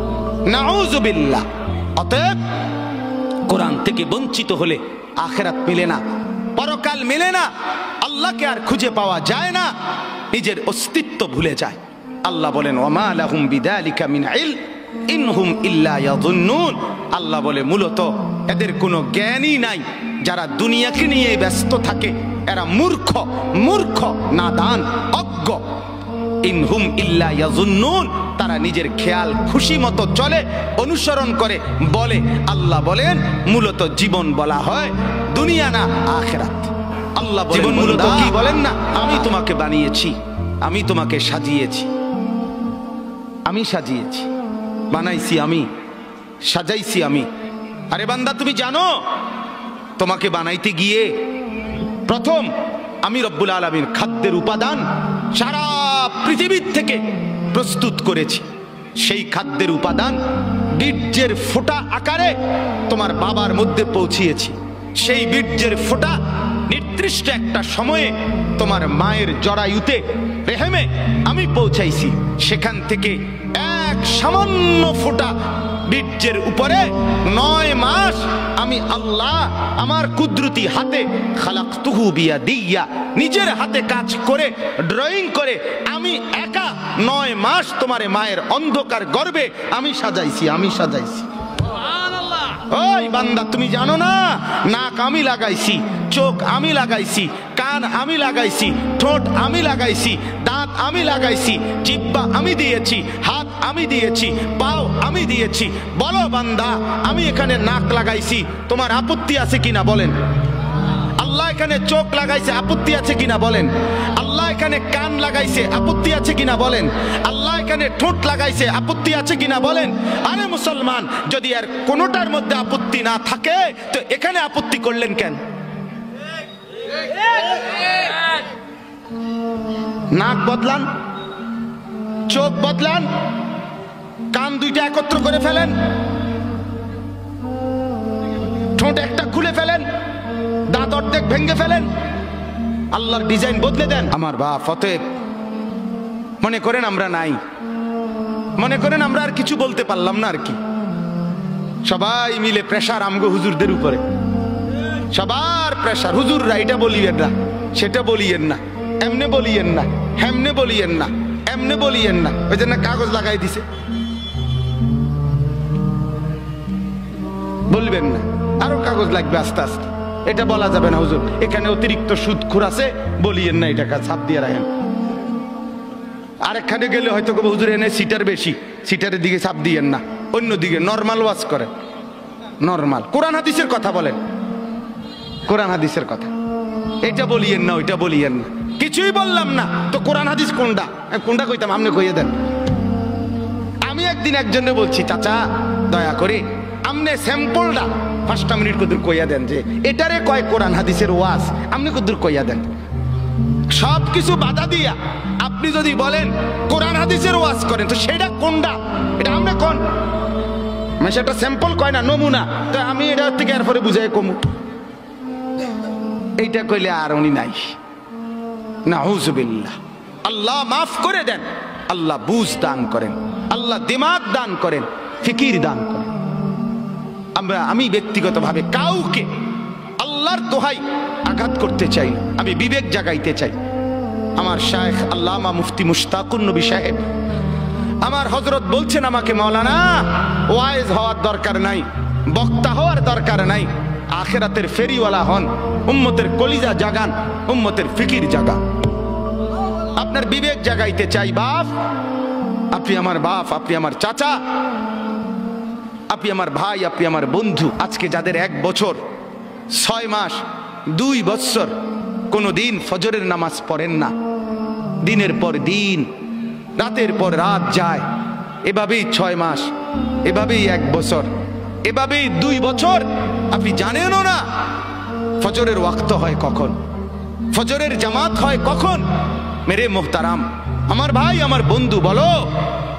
নাউযুবিল্লাহ। অতএব কোরআন থেকে বঞ্চিত হলে আখিরাত মিলে না, পরকাল মিলে না, আল্লাহকে আর খুঁজে পাওয়া যায় না, নিজের অস্তিত্ব ভুলে যায়। আল্লাহ বলেন, ওয়ামা লাহুম বিযালিকা মিন ইলম ইনহুম ইল্লা ইয়াযুন্নুন। আল্লাহ বলে, মূলত এদের কোনো জ্ঞানই নাই। যারা দুনিয়াকে নিয়ে ব্যস্ত থাকে এরা মূর্খ, মূর্খ, নাদান, অজ্ঞ। ইনহুম ইল্লা ইয়াযুন্নুন, তারা নিজের খেয়াল খুশি মতো চলে, অনুসরণ করে, বলে। আল্লাহ বলেন, মূলত জীবন বলা হয় দুনিয়া না আখিরাত। আল্লাহ বলেন, মূলত কি বলেন না, আমি তোমাকে বানিয়েছি, আমি তোমাকে সাজিয়েছি, আমি সাজিয়েছি, বানাইছি আমি, সাজাইছি আমি। আরে বান্দা, তুমি জানো তোমাকে বানাইতে গিয়ে প্রথম আমি রব্বুল আলামিন খাদ্যের উপাদান সারা পৃথিবীর থেকে প্রস্তুত করেছি। সেই খাদ্যের উপাদান বীর্যের ফোঁটা আকারে তোমার বাবার মধ্যে পৌঁছিয়েছি। সেই বীর্যের ফোঁটা নির্দিষ্ট একটা সময়ে তোমার মায়ের জরায়ুতে, রেহেমে আমি পৌঁছাইছি। সেখান থেকে এক সামান্য ফোঁটা বীর্যের উপরে 9 মাস আমি আল্লাহ আমার কুদরতি হাতে, খালাকতুহু বিয়াদিয়া, নিজের হাতে কাজ করে, ড্রয়িং করে আমি একা 9 মাস তোমার মায়ের অন্ধকার গর্ভে আমি সাজাইছি, আমি সাজাইছি। ওই বান্দা, তুমি জানো না, নাক আমি লাগাইছি, চোখ আমি লাগাইছি, কান আমি লাগাইছি, ঠোঁট আমি লাগাইছি, দাঁত আমি লাগাইছি, জিহ্বা আমি দিয়েছি, হাত আমি দিয়েছি, পাও আমি দিয়েছি। বলো বান্দা, আমি এখানে নাক লাগাইছি, তোমার আপত্তি আছে কিনা বলেন? আল্লাহ এখানে চোখ লাগাইছে, আপত্তি আছে কিনা বলেন? আল্লাহ এখানে কান লাগাইছে, আপত্তি আছে কিনা বলেন? আল্লাহ এখানে ঠোঁট লাগাইছে, আপত্তি আছে কিনা বলেন? আরে মুসলমান, যদি আর কোনোটার মধ্যে আপত্তি না থাকে তো এখানে আপত্তি করলেন কেন? নাক বদলান, চোখ বদলান, কান দুইটা একত্র করে ফেলেন, ঠোঁট একটা খুলে ফেলেন, দাঁত অর্ধেক ভেঙে ফেলেন, আল্লাহর ডিজাইন বদলে দেন। আমার বাপ, অতএব মনে করেন আমরা নাই, মনে করেন আমরা আর কিছু বলতে পারলাম না আর কি। সবাই মিলে প্রেশার আমগো হুজুরদের উপরে, সবার প্রেশার। হুজুররা এটা বলিয়েন না, সেটা বলিয়েন না, এমনে বলিয়েন না, হেমনে বলিয়েন না, এমনে বলিয়েন না। ওই জন্য কাগজ লাগাই দিছে, বলবেন না, আরো কাগজ লাগবে আস্তে আস্তে। এটা বলা যাবে না হুজুর, এখানে অতিরিক্ত সুদখোর আছে, বলিয়েন না, এটা ছাপ দিয়ে রাখেন। আরেকখানে গেলে হয়তো হুজুর এনে সিটার বেশি, সিটারের দিকে ছাপ দিয়েন না, অন্যদিকে নর্মাল ওয়াজ করেন। নর্মাল কোরআন হাদিসের কথা বলেন, কোরআন হাদিসের কথা। এটা বলিয়েন না, ওইটা বলিয়েন না। কিছুই বললাম না তো কোরআন হাদিস কোনটা? কোনটা কইতাম, আপনি কইয়ে দেন। আমি একদিন একজনে বলছি, চাচা দয়া করে আপনি স্যাম্পলটা 5টা মিনিট কদূর কইয়া দেন, যে এটারে কয় কোরআন হাদিসের ওয়াজ, আপনি কদূর কইয়া দেন। সব কিছু বাধা দিয়া আপনি যদি বলেন কোরআন হাদিসের ওয়াজ করেন, তো সেটা কোনটা? এটা আমরা কোন মানে সেটা স্যাম্পল কয় না, নমুনা। তো আমি এটা থেকে এরপরে বুঝাই কমু, এইটা কইলে আর উনি নাই। নাউযুবিল্লাহ। আল্লাহ মাফ করে দেন, আল্লাহ বুঝ দান করেন, আল্লাহ দিমাগ দান করেন, ফিকির দান করেন। আমি ব্যক্তিগতভাবে কাউকে আল্লাহর দোহাই আঘাত করতে চাই না, আমি বিবেক জাগাইতে চাই। আমার শায়েখ আল্লামা মুফতি মুশতাকুন নবী সাহেব, আমার হযরত বলছেন আমাকে, মাওলানা ওয়াইজ হওয়ার দরকার নাই, বক্তা হওয়ার দরকার নাই, আখিরাতের ফেরিওয়ালা হন, উম্মতের কলিজা জাগান, উম্মতের ফিকির জাগান। আপনার বিবেক জাগাইতে চাই। বাপ, আপনি আমার বাপ, আপনি আমার চাচা, আপনি আমার ভাই, আপনি আমার বন্ধু। আজকে যাদের 1 বছর 6 মাস 2 বছর কোনোদিন ফজরের নামাজ পড়েন না, দিনের পর দিন, রাতের পর রাত যায়, এভাবেই 6 মাস, এভাবেই 1 বছর, এভাবেই 2 বছর, আপনি জানেনও না ফজরের ওয়াক্ত হয় কখন, ফজরের জামাত হয় কখন। মেরে মোহতারাম, আমার ভাই, আমার বন্ধু, বলো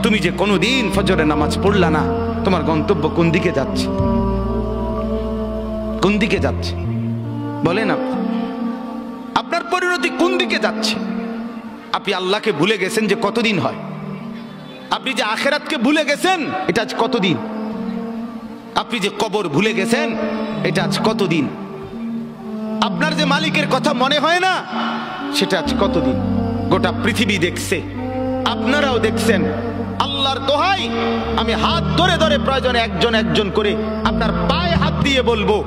তুমি যে কোনোদিন ফজরের নামাজ পড়লা না, তোমার গন্তব্য কোন দিকে যাচ্ছে? কোন দিকে যাচ্ছে বলেন? আপনার পরিণতি কোন দিকে যাচ্ছে? আপনি আল্লাহকে ভুলে গেছেন যে কতদিন হয়, আপনি যে আখিরাতকে ভুলে গেছেন এটা আজ কতদিন, আপনি যে কবর ভুলে গেছেন এটা আজ কতদিন, আপনার যে মালিকের কথা মনে হয় না সেটা আজ কতদিন। গোটা পৃথিবী দেখছে, আপনারাও দেখছেন। আল্লাহর দোহাই, আমি হাত ধরে ধরে প্রয়োজনে একজন একজন করে আপনার পায়ে হাত দিয়ে বলবো,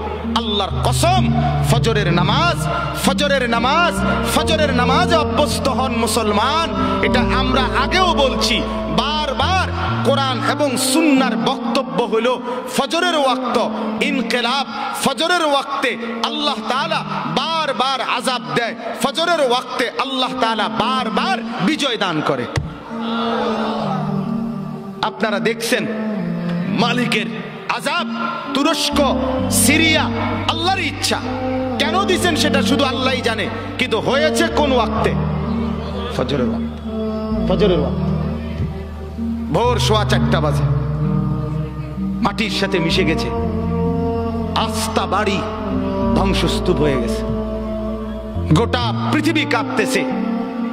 আল্লাহর কসম, ফজরের নামাজ, ফজরের নামাজ, ফজরের নামাজে অভ্যস্ত হন মুসলমান। এটা আমরা আগেও বলছি বারবার। কোরআন এবং সুন্নাহর বক্তব্য হলো ফজরের ওয়াক্ত ইনকিলাব, ফজরের ওয়াক্তে আল্লাহ তাআলা বারবার আযাব দেয়, ফজরের ওয়াক্তে আল্লাহ তাআলা বারবার বিজয় দান করে। আপনারা দেখছেন মালিকের আযাব, তুরস্ক, সিরিয়া, আল্লাহর ইচ্ছা। কেন দিবেন সেটা শুধু আল্লাহই জানে, কিন্তু হয়েছে কোন ওয়াক্তে? ফজরের ওয়াক্তে। ফজরের ওয়াক্তে ভোর 4:15 বাজে, মাটির সাথে মিশে গেছে, আস্থা বাড়ি ধ্বংসস্তূপ হয়ে গেছে, গোটা পৃথিবী কাঁপতেছে,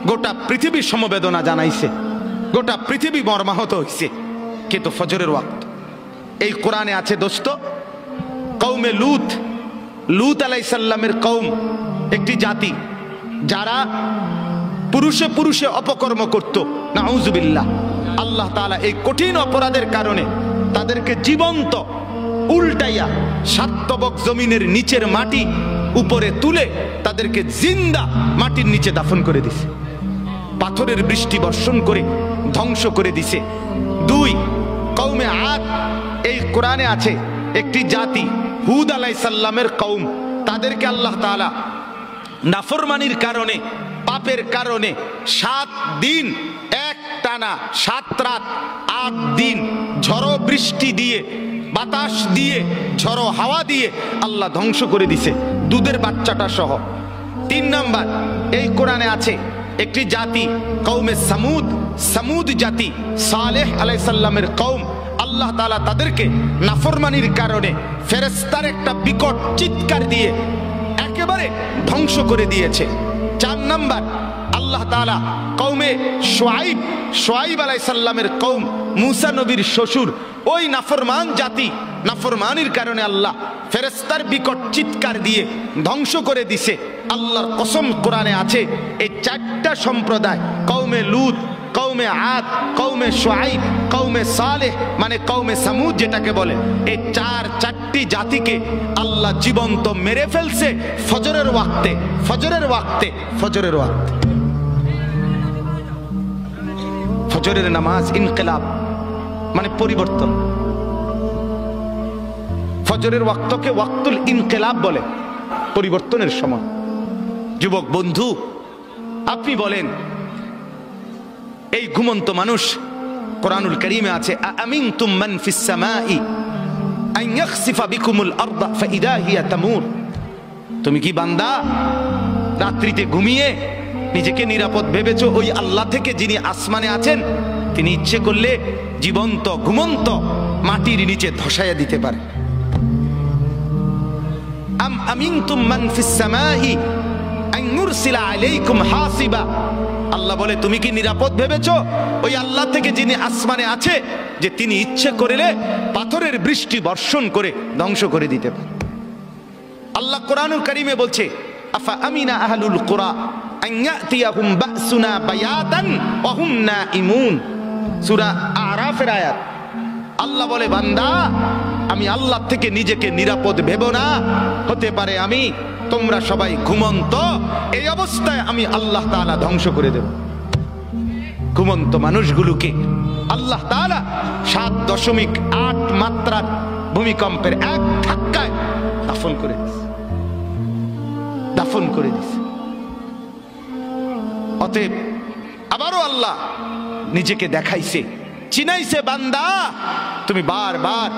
গোটা পৃথিবী সমবেদনা জানাইছে, গোটা পৃথিবী মর্মাহত হইছে, কিন্তু ফজরের ওয়াক্ত। এই কোরআনে আছে দোস্ত, কওমে লূত, লূত আলাইহিস সালামের কওম একটি জাতি যারা পুরুষে পুরুষে অপকর্ম করত, নাউযুবিল্লাহ। আল্লাহ তাআলা এই কঠিন অপরাধের কারণে তাদেরকে জীবন্ত উল্টাইয়া 7 তবক জমিনের নিচের মাটি উপরে তুলে তাদেরকে জিন্দা মাটির নিচে দাফন করে দিছে, পাথরের বৃষ্টি বর্ষণ করে ধ্বংস করে দিছে। 2 কওমে আদ, এই কোরআনে আছে একটি জাতি হুদ আলাইহিস সালামের কওম, তাদেরকে আল্লাহ তাআলা নাফরমানির কারণে, পাপের কারণে 7 দিন এক টানা 7 রাত 8 দিন ঝড়ো বৃষ্টি দিয়ে, বাতাস দিয়ে, ঝড়ো হাওয়া দিয়ে আল্লাহ ধ্বংস করে দিছে দুধের বাচ্চাটা সহ। 3 নাম্বার, এই কোরআনে আছে একটি জাতি কওমে সামুদ, সামুদ জাতি, সালেহ আলাইহিস সালামের কওম, আল্লাহ তাআলা তাদেরকে নাফরমানির কারণে ফেরেশতার একটা বিকট চিৎকার দিয়ে একেবারে ধ্বংস করে দিয়েছে। 4 নাম্বার, আল্লাহ তাআলা কওমে শুআইব, শুআইব আলাইহিস সালামের কওম, মুসা নবীর শ্বশুর, ওই নাফরমান জাতি, নাফরমানির কারণে আল্লাহ ফেরেশতার বিকট চিৎকার দিয়ে ধ্বংস করে দিছে। আল্লাহর কসম কোরআনে আছে এই 4টা সম্প্রদায়, কওমে লূত, কওমে আদ, কওমে শুআইব, কওমে সালেহ মানে কওমে সামুদ যেটাকে বলে, এই 4টি জাতিকে আল্লাহ জীবন্ত মেরে ফেলছে ফজরের ওয়াক্তে, ফজরের ওয়াক্তে, ফজরের ওয়াক্তে। ফজরের নামাজ ইনকিলাব মানে পরিবর্তন। ফজরের ওয়াক্তকে ওয়াক্তুল ইনকিলাব বলে, পরিবর্তনের সময়। যুবক বন্ধু, আপনি বলেন এই ঘুমন্ত মানুষ, কোরআনুল কারীমে আছে আমিনতুম মান ফিস সামাই আন ইয়াখসিফা বিকুমুল আরদা ফাইদা হিয়া তামুর। তুমি কি বান্দা রাত্রিতে ঘুমিয়ে নিজেকে নিরাপদ ভেবেছো ওই আল্লাহ থেকে যিনি আসমানে আছেন, তিনি ইচ্ছে করলে জীবন্ত ঘুমন্ত মাটির নিচে ধসাইয়া দিতে পারে। আম আমিনতুম মান ফিস সামাই আন ইউরসিলা আলাইকুম হাসিবা। আল্লাহ বলে তুমি কি নিরাপদ ভেবেছো ওই আল্লাহ থেকে যিনি আসমানে আছে, যে তিনি ইচ্ছে করলে পাথরের বৃষ্টি বর্ষণ করে ধ্বংস করে দিতে পারে। আল্লাহ কোরআনুল কারীমে বলছে আফা আমিনা আহলুল কুরা আন ইয়াতিয়াহুম বাসুনা বায়াতান ওয়া হুম নাঈমুন, সূরা আরাফের আয়াত। আল্লাহ বলে বান্দা আমি আল্লাহ থেকে নিজেকে নিরাপদ ভেবো না, হতে পারে আমি তোমরা সবাই ঘুমন্ত, এই অবস্থায় আমি আল্লাহ তাআলা ধ্বংস করে দেব। ঘুমন্ত মানুষগুলোকে আল্লাহ তাআলা 7.8 মাত্রার ভূমিকম্পের এক ধাক্কায় দাফন করে দিয়েছে, দাফন করে দিয়েছে। অতএব আবারও আল্লাহ নিজেকে দেখাইছে, চিনাইছে বান্দা তুমি বারবার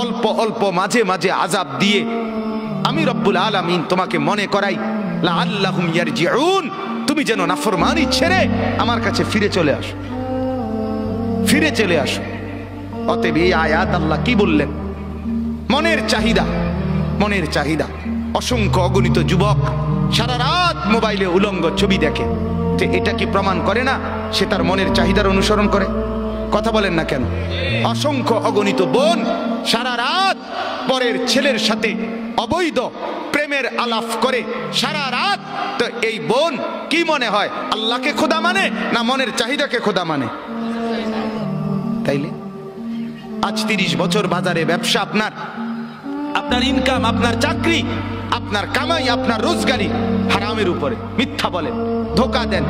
অল্প অল্প মাঝে মাঝে আযাব দিয়ে আমি রব্বুল আলামিন তোমাকে মনে করাই লাআল্লাহুম ইয়ারজিউন, তুমি যেন নাফরমানি ছেড়ে আমার কাছে ফিরে চলে আসো, ফিরে চলে আসো। অতএব এই আয়াত আল্লাহ কি বললেন? মনের চাহিদা, মনের চাহিদা। অসংখ্য অগণিত যুবক সারা রাত মোবাইলে উলঙ্গ ছবি দেখে, তো এটা কি প্রমাণ করে না সে তার মনের চাহিদার অনুসরণ করে? কথা বলেন না কেন? অসংখ্য অগণিত বোন সারা রাত পরের ছেলের সাথে অবৈধ প্রেমের আলাপ করে সারা রাত, তো এই বোন কি মনে হয় আল্লাহকে খোদা মানে না মনের চাহিদাকে খোদা মানে? তাইলে আজ 30 বছর বাজারে ব্যবসা, আপনার ইনকাম, আপনার চাকরি, আপনার কামাই, আপনার রোজগারি হারামের উপরে, মিথ্যা বলেন, ধোঁকা দেন,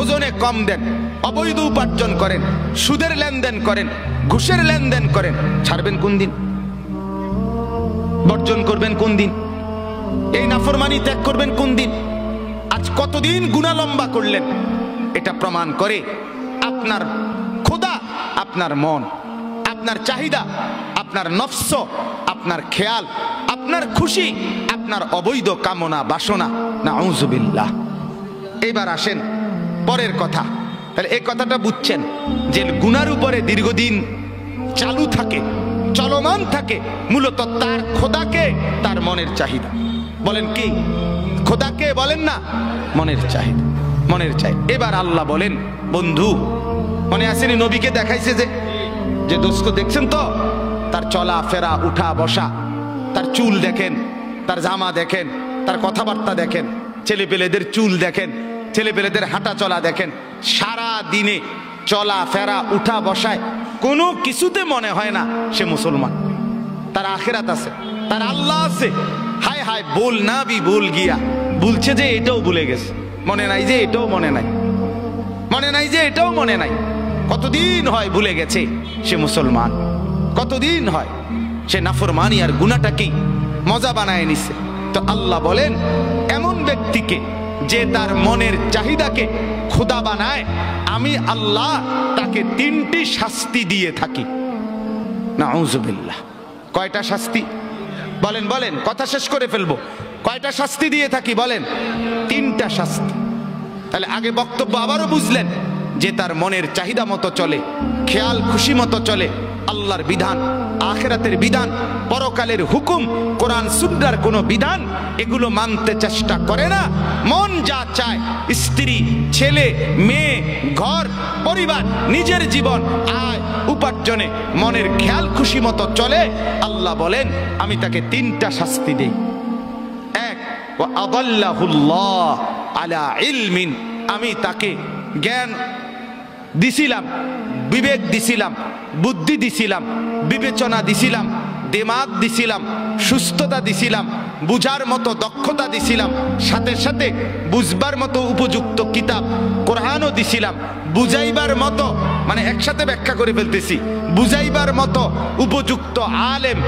ওজনে কম দেন, অবৈধ উপার্জন করেন, সুদের লেনদেন করেন, ঘুষের লেনদেন করেন, ছাড়বেন কোন দিন? বর্জন করবেন কোন দিন? এই নাফরমানি ত্যাগ করবেন কোন দিন? আজ কতদিন গুনাহ লম্বা করলেন? এটা প্রমাণ করে আপনার খোদা আপনার মন, আপনার চাহিদা, আপনার নফস, আপনার খেয়াল, আপনার খুশি, আপনার অবৈধ কামনা বাসনা। নাউযুবিল্লাহ। এবার আসেন পরের কথা। তাহলে এই কথাটা বুঝছেন যে গুনার উপরে দীর্ঘদিন চালু থাকে, চলমান থাকে, মূলত তার খোদাকে তার মনের চাহিদা। বলেন কি? খোদাকে বলেন না, মনের চাহিদা, মনের চাই। এবার আল্লাহ বলেন বন্ধু, মনে আসেনি নবীকে দেখাইছে যে দোস্ত দেখছেন তো তার চলা ফেরা, উঠা বসা, তার চুল দেখেন, তার জামা দেখেন, তার কথাবার্তা দেখেন, ছেলে পেলেদের চুল দেখেন, ছেলে পেলেদের হাঁটা চলা দেখেন, সারা দিনে চলা ফেরা উঠা বসায় কোনো কিছুতে মনে হয় না সে মুসলমান। তার আখিরাত আছে, তার আল্লাহ আছে। হায় হায় বল না বি ভুল গিয়া, বলছে যে এটাও ভুলে গেছে, মনে নাই যে এটাও মনে নাই, মনে নাই যে এটাও মনে নাই। কতদিন হয় ভুলে গেছে সে মুসলমান, কতদিন হয় সে নাফরমানি আর গুনাহটাকেই মজা বানায় নিছে। তো আল্লাহ বলেন এমন ব্যক্তিকে যে তার মনের চাহিদাকে খোদা বানায়, আমি আল্লাহ তাকে 3টি শাস্তি দিয়ে থাকি। নাউজুবিল্লাহ। কয়টা শাস্তি বলেন? বলেন, কথা শেষ করে ফেলবো। কয়টা শাস্তি দিয়ে থাকি বলেন? 3টা শাস্তি। তাহলে আগে বক্তব্য আবারও বুঝলেন যে তার মনের চাহিদা মতো চলে, খেয়াল খুশি মতো চলে, আল্লাহর বিধান, আখিরাতের বিধান, পরকালের হুকুম, কোরআন সুন্নাহর কোনো বিধান এগুলো মানতে চেষ্টা করে না। মন যা চায়, স্ত্রী, ছেলে, মেয়ে, ঘর, পরিবার, নিজের জীবন, আয় উপার্জনে মনের খেয়াল খুশি মতো চলে, আল্লাহ বলেন আমি তাকে 3টা শাস্তি দেই। এক, ওয়া আদাল্লাহুল্লাহ আলা ইলমিন, আমি তাকে জ্ঞান দিছিলাম, বিবেক দিছিলাম, বুদ্ধি দিছিলাম, বিবেচনা দিছিলাম, দিমাগ দিছিলাম, সুস্থতা দিছিলাম, বুঝার মতো দক্ষতা দিছিলাম, সাথে সাথে বুঝবার মতো উপযুক্ত কিতাব কোরআনও দিছিলাম, বুঝাইবার মতো, মানে একসাথে ব্যাখ্যা করে ফেলতেছি, বুঝাইবার মতো উপযুক্ত আলেম,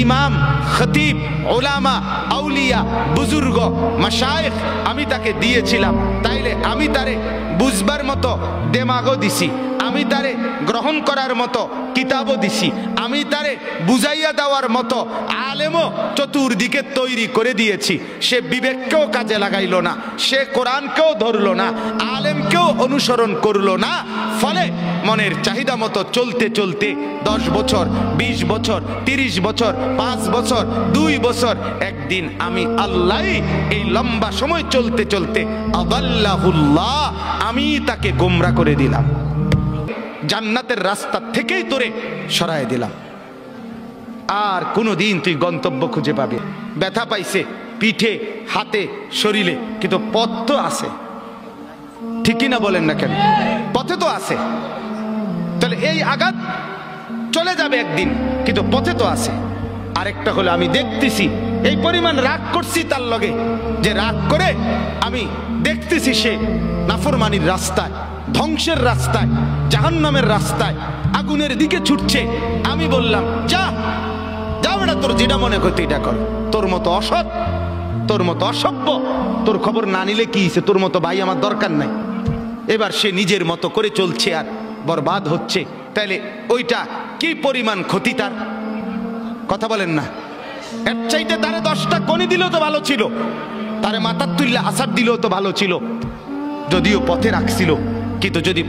ইমাম, খতিব, ওলামা, আউলিয়া, বুজুর্গ, মাশায়েখ আমি তাকে দিয়েছিলাম। তাইলে আমি তারে বুঝবার মতো দিমাগও দিছি, আমি তারে গ্রহণ করার মতো কিতাবও দিছি, আমি তারে বুঝাইয়া দেওয়ার মতো আলেমও চতুর্দিকে তৈরি করে দিয়েছি। সে বিবেককেও কাজে লাগাইলো না, সে কোরআনকেও ধরলো না, আলেমকেও অনুসরণ করলো না। ফলে মনের চাহিদা মতো চলতে চলতে 10 বছর, 20 বছর, 30 বছর, 5 বছর, 2 বছর, একদিন আমি আল্লাহ এই লম্বা সময় চলতে চলতে আদাল্লাহুল্লাহ, আমি তাকে গোমরা করে দিলাম, জান্নাতের রাস্তা থেকেই তোরে সরায় দিলাম। আর কোনোদিন তুই গন্তব্য খুঁজে পাবি। ব্যথা পাইছে পিঠে, হাতে, শরীরে, কিন্তু পথ তো আছে, ঠিকই না বলেন না কেন? পথে তো আছে। তাহলে এই আঘাত চলে যাবে একদিন, কিন্তু পথে তো আছে। আরেকটা হলো আমি দেখতেছি এই পরিমাণ রাগ করছি তার লগে, যে রাগ করে আমি দেখতেছি সে নাফরমানির রাস্তায়, ধ্বংসের রাস্তায়, জাহান্নামের রাস্তায়, আগুনের দিকে ছুটছে। আমি বললাম যা যা বেটা, তোর যেটা মনে করতে এটা কর, তোর মতো অসৎ, তোর মতো অসভ্য, তোর খবর না নিলে কি হইছে, তোর মতো ভাই আমার দরকার নাই। এবার সে নিজের মতো করে চলছে আর বরবাদ হচ্ছে। তাইলে ওইটা কি পরিমাণ ক্ষতি তার? কথা বলেন না? এর চাইতে তারে 10টা কনি দিলেও তো ভালো ছিল, তারে মাথার তুললে আসার দিলেও তো ভালো ছিল, যদিও পথে রাখছিল। কিন্তু যদি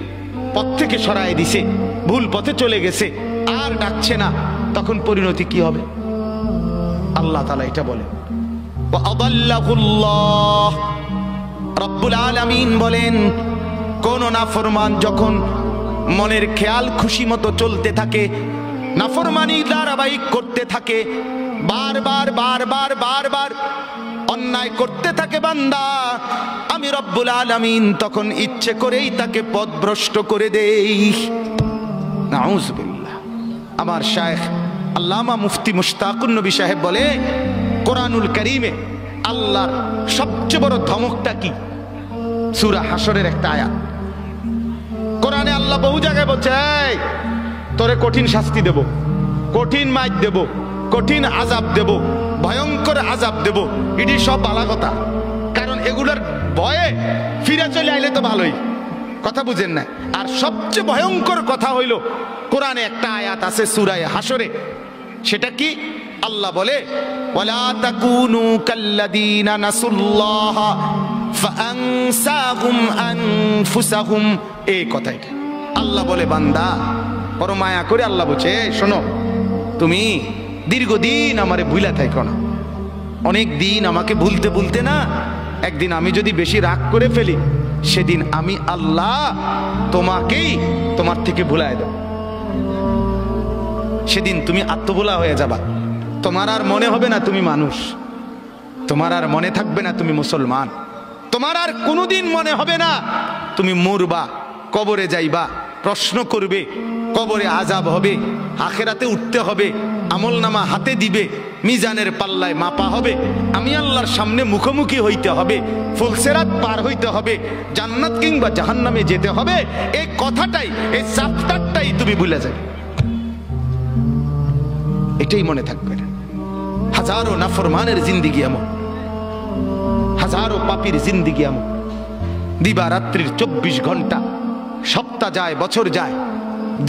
পথ থেকে সরায় দিছে, ভুল পথে চলে গেছে, আর ডাকছে না, তখন পরিণতি কি হবে? আল্লাহ তাআলা এটা বলেন, ওয়া আদাল্লাহুল্লাহ, রব্বুল আলামিন বলেন, কোন নাফরমান যখন মনের খেয়াল খুশি মতো চলতে থাকে, নাফরমানি ধারাবাহিক করতে থাকে, বারবার বারবার বারবার অন্যায় করতে থাকে বান্দা, আমি রব্বুল আলামিন তখন ইচ্ছে করেই তাকে পথভ্রষ্ট করে দেই। নাউজুবিল্লাহ। আমার শায়েখ আল্লামা মুফতি মুশতাকুন নবী সাহেব বলে, কোরআনুল কারীমে আল্লাহর সবচেয়ে বড় ধমকটা কি? সূরা হাশরের একটা আয়াত। কোরআনে আল্লাহ বহু জায়গায় বলছে, এই তোরে কঠিন শাস্তি দেব, কঠিন মাইর দেব, কঠিন আযাব দেব, ভয়ঙ্কর আযাব দেব। এটি সব বালা কথা, কারণ এগুলোর ভয়ে ফিরে চলে আইলে তো ভালোই। কথা বুঝেন না? আর সবচেয়ে ভয়ঙ্কর কথা হইল, কোরআনে একটা আয়াত আছে সূরা হাশরে, সেটা কি? আল্লাহ বলে, ওয়ালা তাকুনু কাল্লাযীনা নাসুল্লাহ ফাআনসাহুম আনফুসাহুম। এই কথাটা আল্লাহ বলে, বান্দা বড় মায়া করে আল্লাহ বলছে, শোনো, তুমি দীর্ঘদিন আমারে ভুলা থাকো না, অনেক দিন আমাকে ভুলতে ভুলতে না, একদিন আমি যদি বেশি রাগ করে ফেলি, সেদিন আমি আল্লাহ তোমাকেই তোমার থেকে ভুলায় দেব। সেদিন তুমি আত্মভোলা হয়ে যাবা, তোমার আর মনে হবে না তুমি মানুষ, তোমার আর মনে থাকবে না তুমি মুসলমান, তোমার আর কোনোদিন মনে হবে না তুমি মরবা, কবরে যাইবা, প্রশ্ন করবে, কবরে আযাব হবে, আখিরাতে উঠতে হবে, আমলনামা হাতে দিবে, মিজানের পাল্লায় মাপা হবে, আমি আল্লাহর সামনে মুখোমুখি হইতে হবে, ফুলসেরাত পার হইতে হবে, জান্নাত কিংবা জাহান্নামে যেতে হবে। এই কথাটাই, এই চ্যাপ্টারটাই তুমি ভুলে যাবে, এটাই মনে থাকবে না। হাজারো নাফরমানের জিন্দেগি এমন, হাজারো পাপীর জিন্দেগি এমন। দিবারাত্রির 24 ঘন্টা, সপ্তাহ যায়, বছর যায়,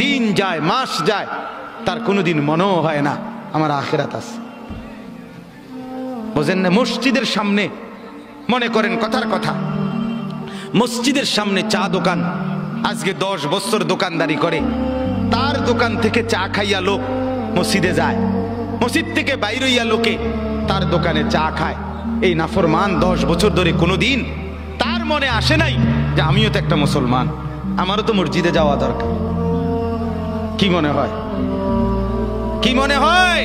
দিন যায়, মাস যায়, তার কোনোদিন মনেও হয় না আমার আখিরাত আছে। বোঝেন না? মসজিদের সামনে, মনে করেন কথার কথা, মসজিদের সামনে চা দোকান, আজকে 10 বছর দোকানদারি করে, তার দোকান থেকে চা খাইয়া লোক মসজিদে যায়, মসজিদ থেকে বাইরে হইয়া লোকে তার দোকানে চা খায়। এই নাফরমান 10 বছর ধরে কোনোদিন তার মনে আসে নাই যে আমিও তো একটা মুসলমান, আমারও তো মসজিদে যাওয়া দরকার। কি মনে হয়? কি মনে হয়?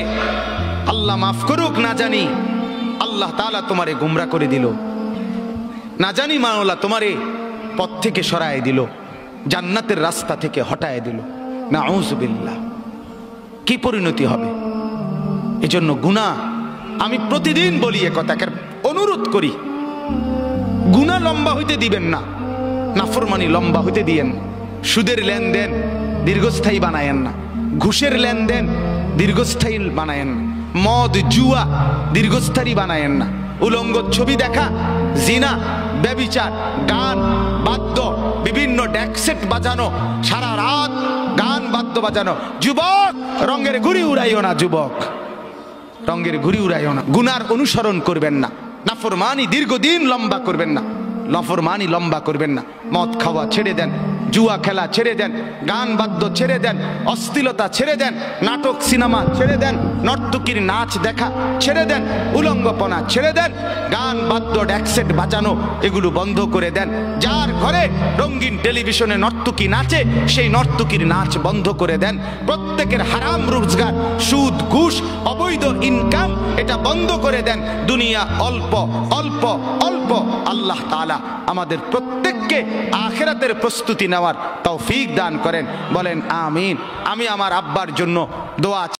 আল্লাহ মাফ করুক, না জানি আল্লাহ তাআলা তোমারে গুমরা করে দিল, না জানি মাওলা তোমারে পথ থেকে সরায় দিল, জান্নাতের রাস্তা থেকে হটায় দিল। নাউযুবিল্লাহ, কি পরিণতি হবে? এজন্য গুনাহ, আমি প্রতিদিন বলি এ কথাকে, অনুরোধ করি, গুনাহ লম্বা হইতে দিবেন না, নাফরমানি লম্বা হইতে দিয়েন না। সুদের লেনদেন দীর্ঘস্থায়ী বানায়েন না, ঘুষের লেনদেন দীর্ঘস্থায়ী বানায়েন না, মদ জুয়া দীর্ঘস্থায়ী বানায়েন না, উলঙ্গ ছবি দেখা, জিনা, ব্যভিচার, গান বাদ্য, বিভিন্ন ড্যাকসেট বাজানো, সারা রাত গান বাদ্য বাজানো। যুবক, রঙের ঘুড়ি উড়াইও না, যুবক, রঙের ঘুড়ি উড়াইও না। গুনার অনুসরণ করবেন না, নাফরমানি দীর্ঘদিন লম্বা করবেন না, নাফরমানি লম্বা করবেন না। মদ খাওয়া ছেড়ে দেন, জুয়া খেলা ছেড়ে দেন, গান বাদ্য ছেড়ে দেন, অশ্লীলতা ছেড়ে দেন, নাটক সিনেমা ছেড়ে দেন, নর্তকীর নাচ দেখা ছেড়ে দেন, উলঙ্গপনা ছেড়ে দেন, গান বাদ্য ড্যাকসেট বাজানো এগুলো বন্ধ করে দেন। যার ঘরে রঙিন টেলিভিশনে নর্তকী নাচে, সেই নর্তকীর নাচ বন্ধ করে দেন। প্রত্যেকের হারাম রোজগার, সুদ, ঘুষ, অবৈধ ইনকাম, এটা বন্ধ করে দেন। দুনিয়া অল্প অল্প অল্প। আল্লাহ তাআলা আমাদের প্রত্যেককে আখিরাতের প্রস্তুতি নেওয়ার তৌফিক দান করেন। বলেন আমিন। আমি আমার আব্বার জন্য দোয়া